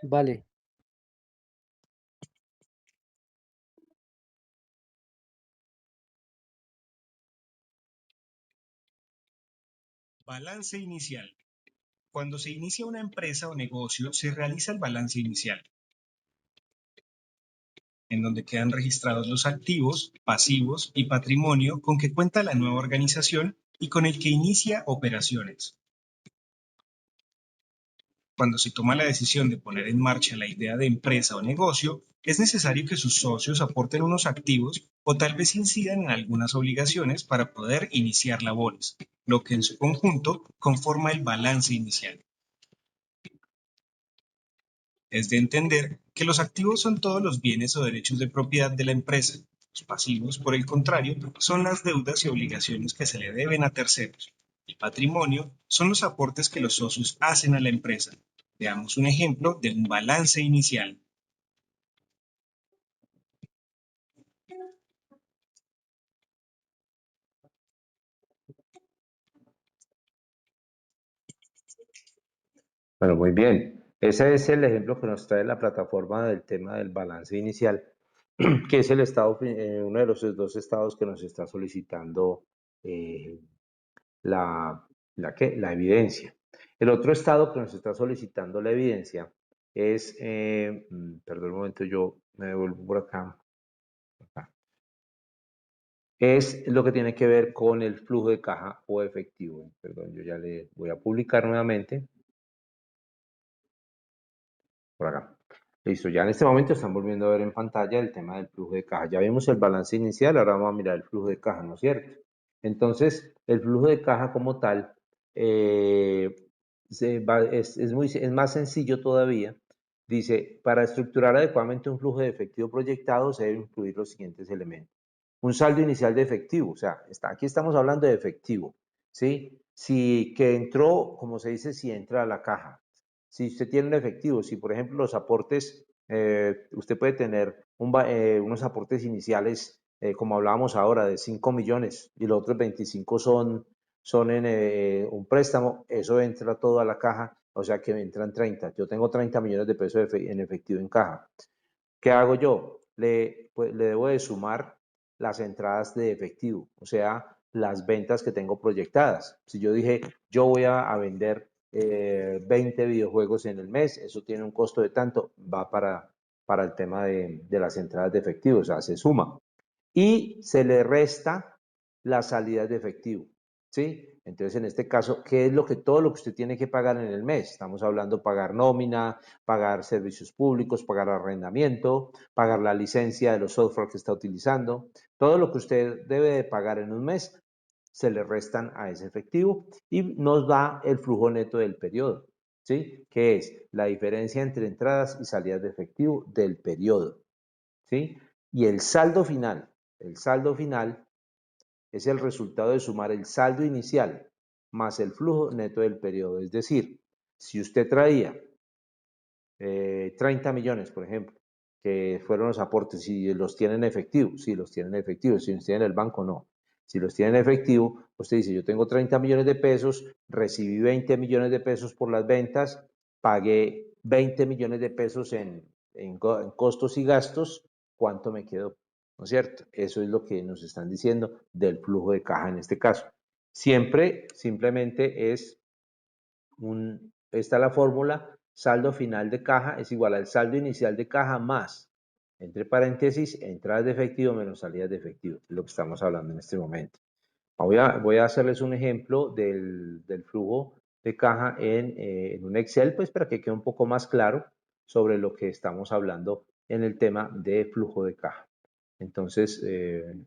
Vale. Balance inicial. Cuando se inicia una empresa o negocio, se realiza el balance inicial, en donde quedan registrados los activos, pasivos y patrimonio con que cuenta la nueva organización y con el que inicia operaciones. Cuando se toma la decisión de poner en marcha la idea de empresa o negocio, es necesario que sus socios aporten unos activos o tal vez incidan en algunas obligaciones para poder iniciar labores, lo que en su conjunto conforma el balance inicial. Es de entender que los activos son todos los bienes o derechos de propiedad de la empresa. Los pasivos, por el contrario, son las deudas y obligaciones que se le deben a terceros. El patrimonio son los aportes que los socios hacen a la empresa. Veamos un ejemplo de un balance inicial. Bueno, muy bien. Ese es el ejemplo que nos trae la plataforma del tema del balance inicial, que es uno de los dos estados que nos está solicitando eh, la evidencia. El otro estado que nos está solicitando la evidencia es, perdón un momento, yo me devuelvo por acá, es lo que tiene que ver con el flujo de caja o efectivo. Perdón, yo ya le voy a publicar nuevamente por acá. Listo, ya en este momento están volviendo a ver en pantalla el tema del flujo de caja. Ya vimos el balance inicial, ahora vamos a mirar el flujo de caja, ¿no es cierto? Entonces, el flujo de caja como tal eh, es más sencillo todavía. Dice, para estructurar adecuadamente un flujo de efectivo proyectado se deben incluir los siguientes elementos. Un saldo inicial de efectivo, o sea, aquí estamos hablando de efectivo, ¿sí? Si que entró, como se dice, si entra a la caja. Si usted tiene un efectivo, si por ejemplo los aportes, usted puede tener unos aportes iniciales, como hablábamos ahora, de 5 millones y los otros 25 son en un préstamo, eso entra todo a la caja, o sea que entran 30. Yo tengo 30 millones de pesos en efectivo en caja. ¿Qué hago yo? le debo de sumar las entradas de efectivo, o sea, las ventas que tengo proyectadas. Si yo dije, yo voy a vender 20 videojuegos en el mes, eso tiene un costo de tanto, va para el tema de las entradas de efectivo, o sea, se suma. Y se le resta las salidas de efectivo, ¿sí? Entonces, en este caso, ¿qué es todo lo que usted tiene que pagar en el mes? Estamos hablando pagar nómina, pagar servicios públicos, pagar arrendamiento, pagar la licencia de los software que está utilizando. Todo lo que usted debe de pagar en un mes se le restan a ese efectivo y nos da el flujo neto del periodo, ¿sí? Que es la diferencia entre entradas y salidas de efectivo del periodo, ¿sí? Y el saldo final es el resultado de sumar el saldo inicial más el flujo neto del periodo. Es decir, si usted traía 30 millones, por ejemplo, que fueron los aportes, si los tienen en efectivo, si los tienen en efectivo, si los tienen en el banco, no. Si los tienen en efectivo, usted dice, yo tengo 30 millones de pesos, recibí 20 millones de pesos por las ventas, pagué 20 millones de pesos en costos y gastos, ¿cuánto me quedó? ¿No es cierto? Eso es lo que nos están diciendo del flujo de caja en este caso. Siempre, simplemente esta es la fórmula, saldo final de caja es igual al saldo inicial de caja más, entre paréntesis, entradas de efectivo menos salidas de efectivo, es lo que estamos hablando en este momento. Voy a hacerles un ejemplo del flujo de caja en un Excel, pues para que quede un poco más claro sobre lo que estamos hablando en el tema de flujo de caja. Entonces,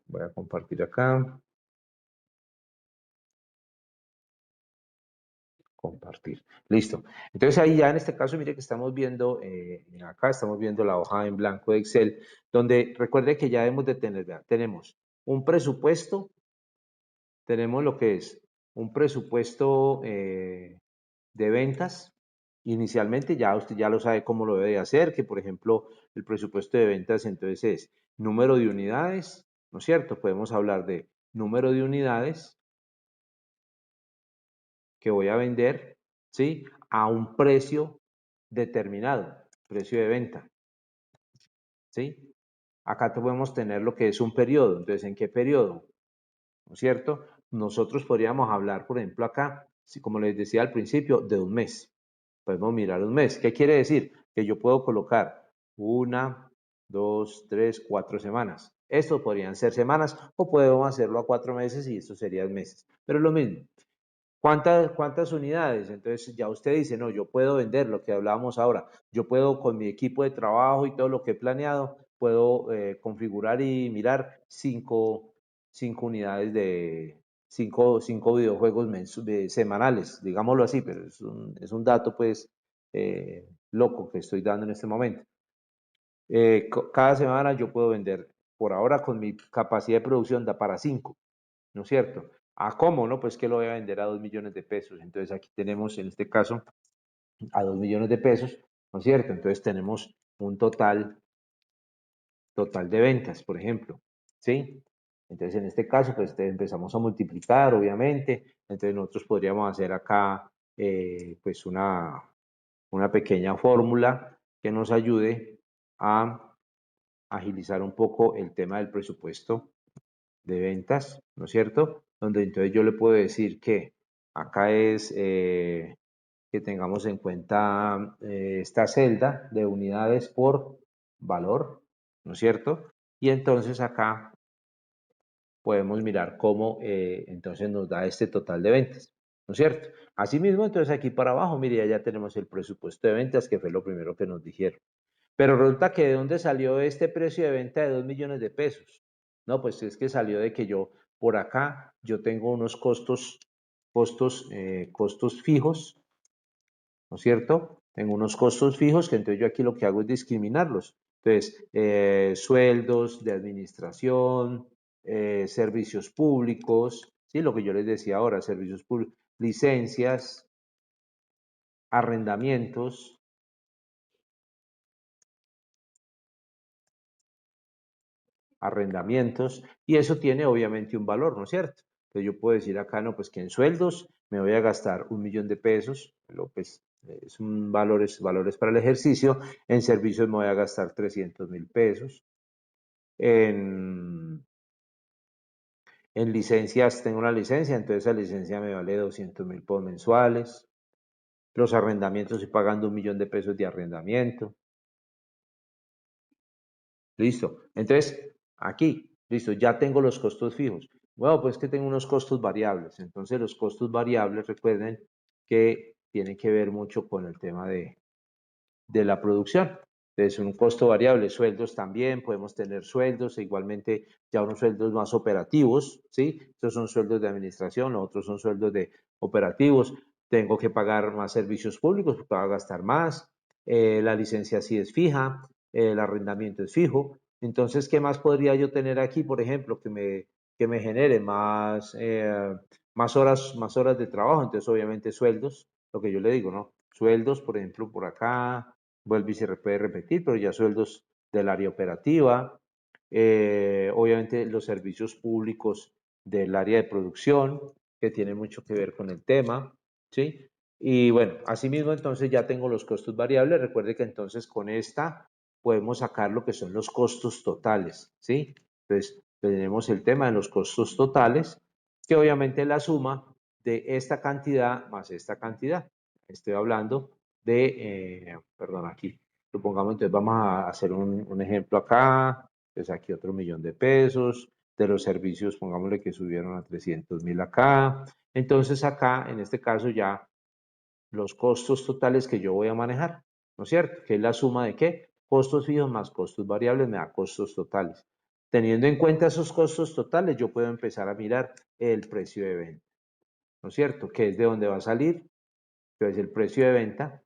voy a compartir acá. Compartir. Listo. Entonces ahí ya en este caso, mire que estamos viendo, acá estamos viendo la hoja en blanco de Excel, donde recuerde que ya debemos de tener, vean, tenemos un presupuesto, tenemos lo que es un presupuesto de ventas. Inicialmente ya usted ya lo sabe cómo lo debe hacer, que por ejemplo el presupuesto de ventas entonces es número de unidades, ¿no es cierto? Podemos hablar de número de unidades que voy a vender, ¿sí? A un precio determinado, precio de venta, ¿sí? Acá podemos tener lo que es un periodo. Entonces, ¿en qué periodo? ¿No es cierto? Nosotros podríamos hablar, por ejemplo, acá, como les decía al principio, de un mes. Podemos mirar un mes. ¿Qué quiere decir? Que yo puedo colocar 1, 2, 3, 4 semanas. Estos podrían ser semanas o podemos hacerlo a 4 meses y esto serían meses. Pero es lo mismo. ¿Cuántas unidades? Entonces ya usted dice, no, yo puedo vender lo que hablábamos ahora. Yo puedo con mi equipo de trabajo y todo lo que he planeado, puedo configurar y mirar 5 unidades de 5 videojuegos semanales, digámoslo así, pero es un dato pues loco que estoy dando en este momento. Cada semana yo puedo vender, por ahora con mi capacidad de producción da para 5, ¿no es cierto? ¿A cómo? No, pues que lo voy a vender a 2 millones de pesos. Entonces aquí tenemos en este caso a 2 millones de pesos, ¿no es cierto? Entonces tenemos un total de ventas, por ejemplo, ¿sí? Entonces en este caso pues empezamos a multiplicar, obviamente. Entonces nosotros podríamos hacer acá pues una pequeña fórmula que nos ayude a agilizar un poco el tema del presupuesto de ventas, ¿no es cierto? Donde entonces yo le puedo decir que acá es que tengamos en cuenta esta celda de unidades por valor, ¿no es cierto? Y entonces acá podemos mirar cómo entonces nos da este total de ventas, ¿no es cierto? Asimismo, entonces aquí para abajo, mire, ya tenemos el presupuesto de ventas, que fue lo primero que nos dijeron. Pero resulta que ¿de dónde salió este precio de venta de 2 millones de pesos? No, pues es que salió de que yo, por acá, yo tengo unos costos fijos, ¿no es cierto? Tengo unos costos fijos que entonces yo aquí lo que hago es discriminarlos. Entonces, sueldos de administración, servicios públicos, ¿sí? Lo que yo les decía ahora, servicios públicos, licencias, arrendamientos, y eso tiene obviamente un valor, ¿no es cierto? Entonces yo puedo decir acá, no, pues que en sueldos me voy a gastar 1 millón de pesos, pues son valores para el ejercicio, en servicios me voy a gastar 300.000 pesos, En licencias, tengo una licencia, entonces esa licencia me vale 200.000 por mensuales. Los arrendamientos, estoy pagando 1 millón de pesos de arrendamiento. Listo. Entonces, aquí, listo, ya tengo los costos fijos. Bueno, pues que tengo unos costos variables. Entonces, los costos variables, recuerden que tienen que ver mucho con el tema de la producción. Entonces, un costo variable, sueldos también, podemos tener sueldos, e igualmente ya unos sueldos más operativos, ¿sí? Estos son sueldos de administración, otros son sueldos de operativos. Tengo que pagar más servicios públicos, porque va a gastar más. La licencia sí es fija, el arrendamiento es fijo. Entonces, ¿qué más podría yo tener aquí, por ejemplo, que me genere más horas de trabajo? Entonces, obviamente, sueldos, lo que yo le digo, ¿no? Sueldos, por ejemplo, por acá, vuelve y se puede repetir, pero ya sueldos del área operativa, obviamente los servicios públicos del área de producción, que tiene mucho que ver con el tema, ¿sí? Y bueno, asimismo entonces ya tengo los costos variables. Recuerde que entonces con esta podemos sacar lo que son los costos totales, ¿sí? Entonces tenemos el tema de los costos totales, que obviamente es la suma de esta cantidad más esta cantidad. Estoy hablando perdón, aquí, supongamos, entonces vamos a hacer un ejemplo acá, pues aquí otro 1 millón de pesos, de los servicios, pongámosle que subieron a 300.000 acá, entonces acá, en este caso ya, los costos totales que yo voy a manejar, ¿no es cierto? Que es la suma de ¿qué? Costos fijos más costos variables me da costos totales. Teniendo en cuenta esos costos totales, yo puedo empezar a mirar el precio de venta, ¿no es cierto? Que es de donde va a salir, entonces el precio de venta.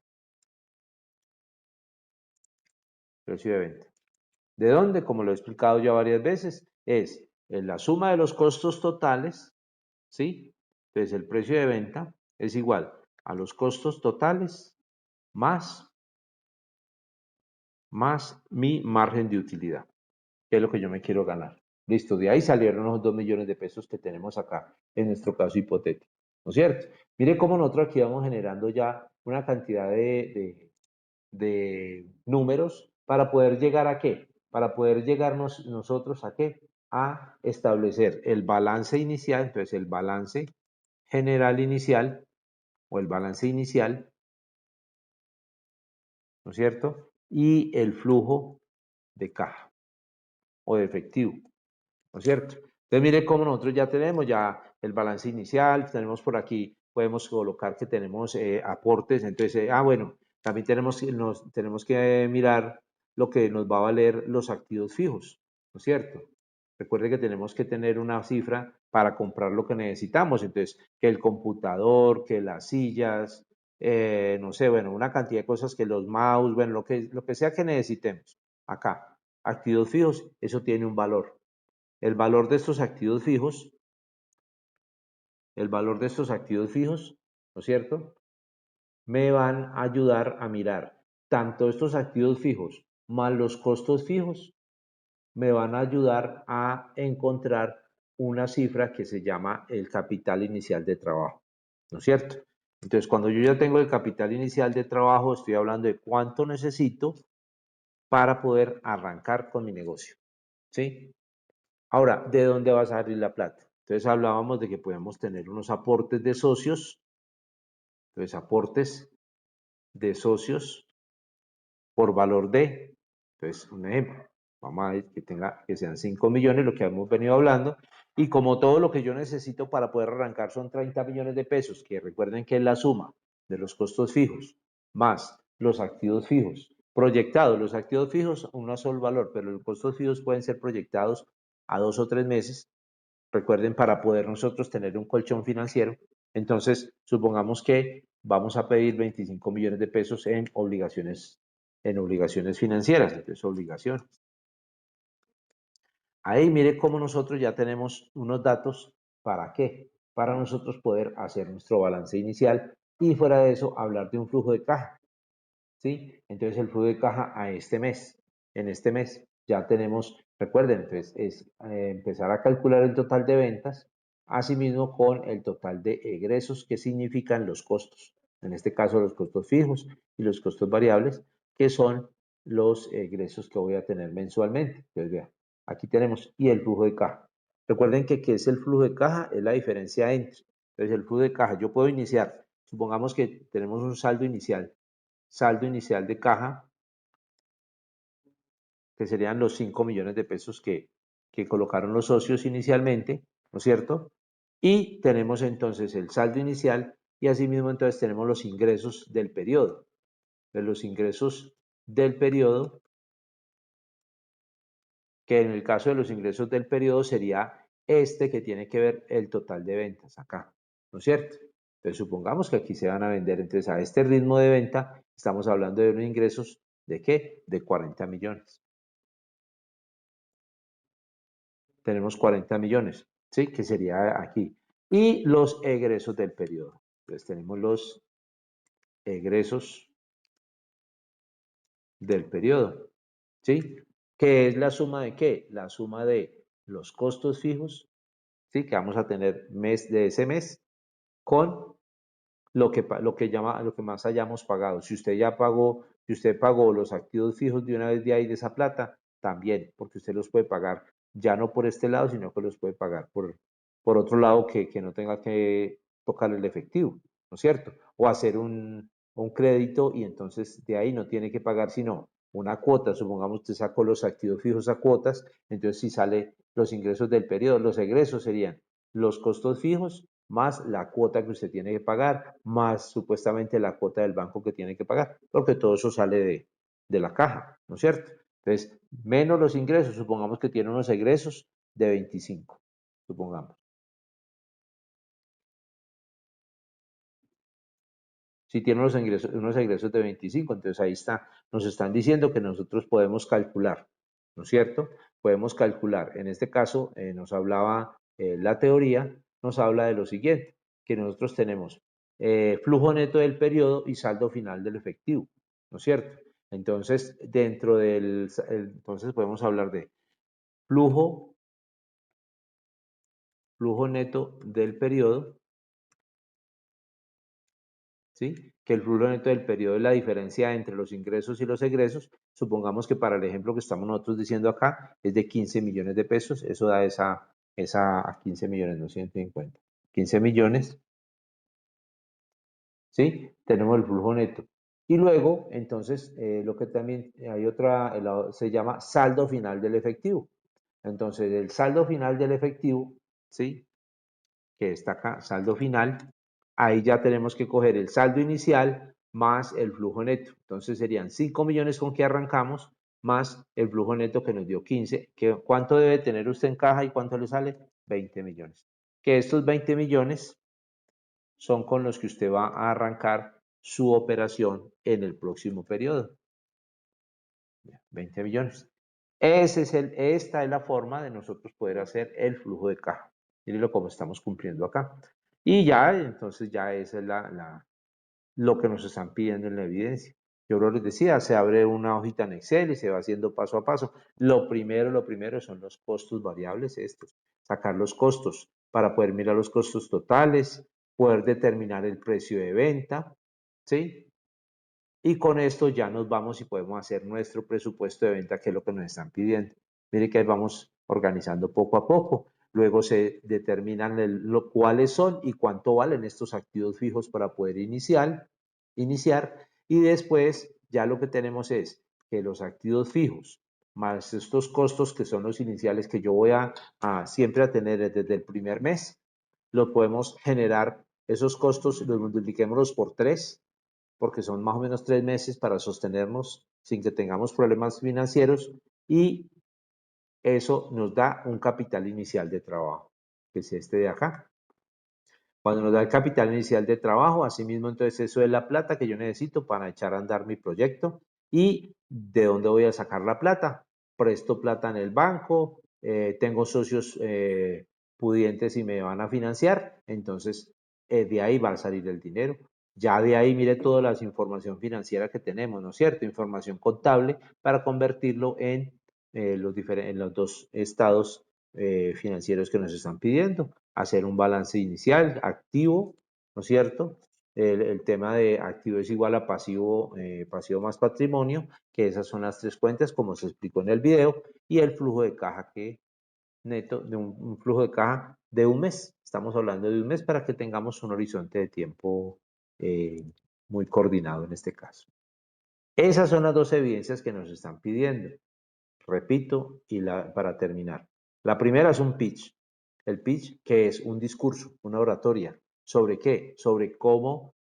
Precio de venta. ¿De dónde? Como lo he explicado ya varias veces, es la suma de los costos totales, ¿sí? Entonces el precio de venta es igual a los costos totales más mi margen de utilidad, que es lo que yo me quiero ganar. Listo, de ahí salieron los 2 millones de pesos que tenemos acá en nuestro caso hipotético, ¿no es cierto? Mire cómo nosotros aquí vamos generando ya una cantidad de números para poder llegar a qué, para poder llegarnos nosotros a qué, a establecer el balance inicial. Entonces el balance general inicial o el balance inicial, ¿no es cierto? Y el flujo de caja o de efectivo, ¿no es cierto? Entonces mire cómo nosotros ya tenemos ya el balance inicial, tenemos por aquí, podemos colocar que tenemos aportes, entonces, bueno, también tenemos que mirar lo que nos va a valer los activos fijos, ¿no es cierto? Recuerde que tenemos que tener una cifra para comprar lo que necesitamos, entonces, que el computador, que las sillas, no sé, bueno, una cantidad de cosas, que los mouse, bueno, lo que sea que necesitemos acá. Activos fijos, eso tiene un valor. El valor de estos activos fijos, ¿no es cierto? Me van a ayudar a mirar tanto estos activos fijos más los costos fijos, me van a ayudar a encontrar una cifra que se llama el capital inicial de trabajo, ¿no es cierto? Entonces, cuando yo ya tengo el capital inicial de trabajo, estoy hablando de cuánto necesito para poder arrancar con mi negocio, ¿sí? Ahora, ¿de dónde va a salir la plata? Entonces hablábamos de que podemos tener unos aportes de socios. Entonces, aportes de socios por valor de, entonces, un ejemplo, vamos a ver que sean 5 millones, lo que hemos venido hablando, y como todo lo que yo necesito para poder arrancar son 30 millones de pesos, que recuerden que es la suma de los costos fijos más los activos fijos proyectados. Los activos fijos, un solo valor, pero los costos fijos pueden ser proyectados a 2 o 3 meses. Recuerden, para poder nosotros tener un colchón financiero. Entonces, supongamos que vamos a pedir 25 millones de pesos en obligaciones financieras, entonces obligaciones. Ahí mire cómo nosotros ya tenemos unos datos. ¿Para qué? Para nosotros poder hacer nuestro balance inicial y fuera de eso hablar de un flujo de caja, ¿sí? Entonces el flujo de caja a este mes, en este mes ya tenemos, recuerden, entonces es empezar a calcular el total de ventas, asimismo con el total de egresos, que significan los costos, en este caso los costos fijos y los costos variables, que son los egresos que voy a tener mensualmente. Entonces vean, Aquí tenemos, y el flujo de caja. Recuerden que ¿qué es el flujo de caja? Es la diferencia entre. Entonces, el flujo de caja, yo puedo iniciar, supongamos que tenemos un saldo inicial de caja, que serían los 5 millones de pesos que colocaron los socios inicialmente, ¿no es cierto? Y tenemos entonces el saldo inicial y asimismo entonces tenemos los ingresos del periodo. De los ingresos del periodo, que en el caso de los ingresos del periodo sería este que tiene que ver el total de ventas acá, ¿no es cierto? Entonces supongamos que aquí se van a vender, entonces a este ritmo de venta estamos hablando de unos ingresos ¿de qué? De 40 millones. Tenemos 40 millones, ¿sí? Que sería aquí. Y los egresos del periodo. Entonces tenemos los egresos del periodo, ¿sí? ¿Qué es la suma de qué? La suma de los costos fijos, ¿sí? Que vamos a tener mes de ese mes con lo que más hayamos pagado. Si usted ya pagó, si usted pagó los activos fijos de una vez de ahí de esa plata, también, porque usted los puede pagar ya no por este lado, sino que los puede pagar por otro lado que no tenga que tocar el efectivo, ¿no es cierto? O hacer un crédito y entonces de ahí no tiene que pagar sino una cuota. Supongamos que usted sacó los activos fijos a cuotas, entonces si sale los ingresos del periodo, los egresos serían los costos fijos más la cuota que usted tiene que pagar, más supuestamente la cuota del banco que tiene que pagar, porque todo eso sale de la caja, ¿no es cierto? Entonces, menos los ingresos, supongamos que tiene unos egresos de 25, supongamos. Si tiene unos egresos de 25, entonces ahí está, nos están diciendo que nosotros podemos calcular, ¿no es cierto? Podemos calcular, en este caso nos hablaba la teoría, nos habla de lo siguiente, que nosotros tenemos flujo neto del periodo y saldo final del efectivo, ¿no es cierto? Entonces, entonces podemos hablar de flujo neto del periodo, ¿sí? Que el flujo neto del periodo es la diferencia entre los ingresos y los egresos. Supongamos que para el ejemplo que estamos nosotros diciendo acá es de 15 millones de pesos, eso da esa 15 millones, no 150, 15 millones, ¿sí? Tenemos el flujo neto. Y luego, entonces, lo que también hay se llama saldo final del efectivo. Entonces, el saldo final del efectivo, ¿sí? Que está acá, saldo final, ahí ya tenemos que coger el saldo inicial más el flujo neto. Entonces serían 5 millones con que arrancamos más el flujo neto que nos dio 15. ¿Cuánto debe tener usted en caja y cuánto le sale? 20 millones. Que estos 20 millones son con los que usted va a arrancar su operación en el próximo periodo. 20 millones. Esta es la forma de nosotros poder hacer el flujo de caja. Mírenlo como estamos cumpliendo acá. Y ya, entonces ya esa es lo que nos están pidiendo en la evidencia. Yo les decía, se abre una hojita en Excel y se va haciendo paso a paso. Lo primero son los costos variables estos. Sacar los costos para poder mirar los costos totales, poder determinar el precio de venta, ¿sí? Y con esto ya nos vamos y podemos hacer nuestro presupuesto de venta, que es lo que nos están pidiendo. Mire que ahí vamos organizando poco a poco. Luego se determinan cuáles son y cuánto valen estos activos fijos para poder iniciar. Y después ya lo que tenemos es que los activos fijos más estos costos que son los iniciales que yo voy a siempre a tener desde el primer mes, los podemos generar esos costos, los multipliquémoslos por 3, porque son más o menos 3 meses para sostenernos sin que tengamos problemas financieros y eso nos da un capital inicial de trabajo, que es este de acá. Cuando nos da el capital inicial de trabajo, asimismo, entonces eso es la plata que yo necesito para echar a andar mi proyecto. ¿Y de dónde voy a sacar la plata? Presto plata en el banco, tengo socios pudientes y me van a financiar, entonces de ahí va a salir el dinero. Ya de ahí mire toda la información financiera que tenemos, ¿no es cierto? Información contable para convertirlo en los dos estados financieros que nos están pidiendo. Hacer un balance inicial, activo, ¿no es cierto? el tema de activo es igual a pasivo, pasivo más patrimonio, que esas son las tres cuentas como se explicó en el video, y el flujo de caja que neto de un flujo de caja de un mes. Estamos hablando de un mes para que tengamos un horizonte de tiempo muy coordinado en este caso. Esas son las dos evidencias que nos están pidiendo. Repito, para terminar. La primera es un pitch. El pitch, que es un discurso, una oratoria. ¿Sobre qué? Sobre cómo,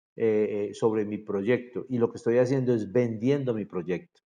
sobre mi proyecto. Y lo que estoy haciendo es vendiendo mi proyecto,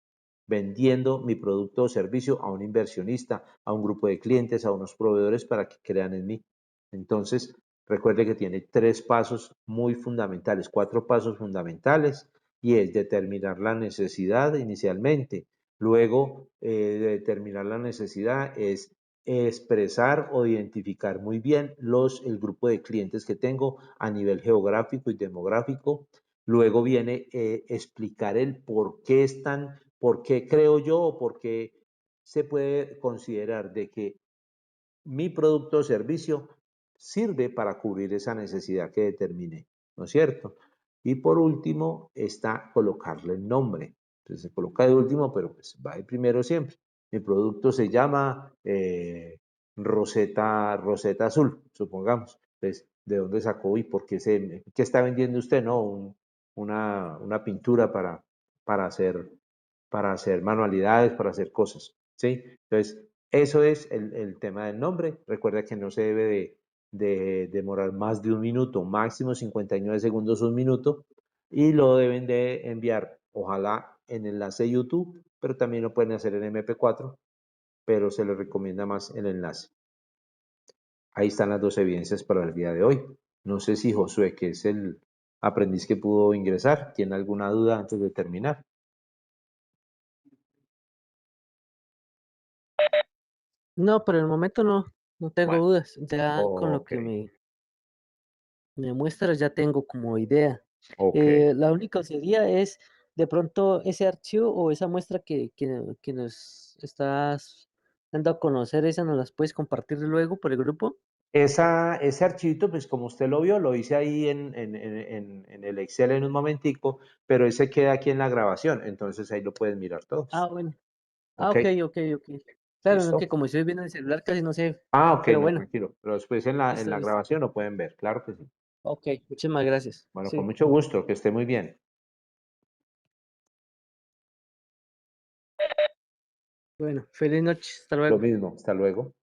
vendiendo mi producto o servicio a un inversionista, a un grupo de clientes, a unos proveedores para que crean en mí. Entonces, recuerde que tiene 3 pasos muy fundamentales, 4 pasos fundamentales, y es determinar la necesidad inicialmente. Luego de determinar la necesidad es expresar o identificar muy bien el grupo de clientes que tengo a nivel geográfico y demográfico. Luego viene explicar el por qué creo yo o por qué se puede considerar de que mi producto o servicio sirve para cubrir esa necesidad que determiné, ¿no es cierto? Y por último está colocarle el nombre. Entonces se coloca de último, pero pues va de primero siempre. Mi producto se llama Roseta Azul, supongamos. Entonces, ¿de dónde sacó y por qué qué está vendiendo usted? No, una pintura para hacer, para hacer manualidades, para hacer cosas, ¿sí? Entonces, eso es el tema del nombre. Recuerda que no se debe de demorar más de un minuto, máximo 59 segundos, un minuto, y lo deben de enviar, ojalá en enlace de YouTube, pero también lo pueden hacer en MP4, pero se les recomienda más el enlace. Ahí están las dos evidencias para el día de hoy. No sé si Josué, que es el aprendiz que pudo ingresar, tiene alguna duda antes de terminar. No, por el momento no tengo Bueno, dudas. Ya con lo ok, que me muestras ya tengo como idea. ok. La única sería es de pronto ese archivo o esa muestra que nos estás dando a conocer, esa nos las puedes compartir luego por el grupo. Ese archivito, pues como usted lo vio, lo hice ahí en el Excel en un momentico, pero ese queda aquí en la grabación, entonces ahí lo pueden mirar Ah, todos. bueno. Ah, ¿Ok? ok, ok, ok. Claro, no que ¿Listo? como estoy viendo el celular casi no sé, Ah, ok, pero no, bueno, tranquilo. Pero después en listo, la listo. grabación lo pueden ver, claro que sí. Ok, muchísimas gracias. Bueno, con Sí, mucho gusto, que esté muy bien. bueno, feliz noche, hasta Lo luego. mismo, hasta luego.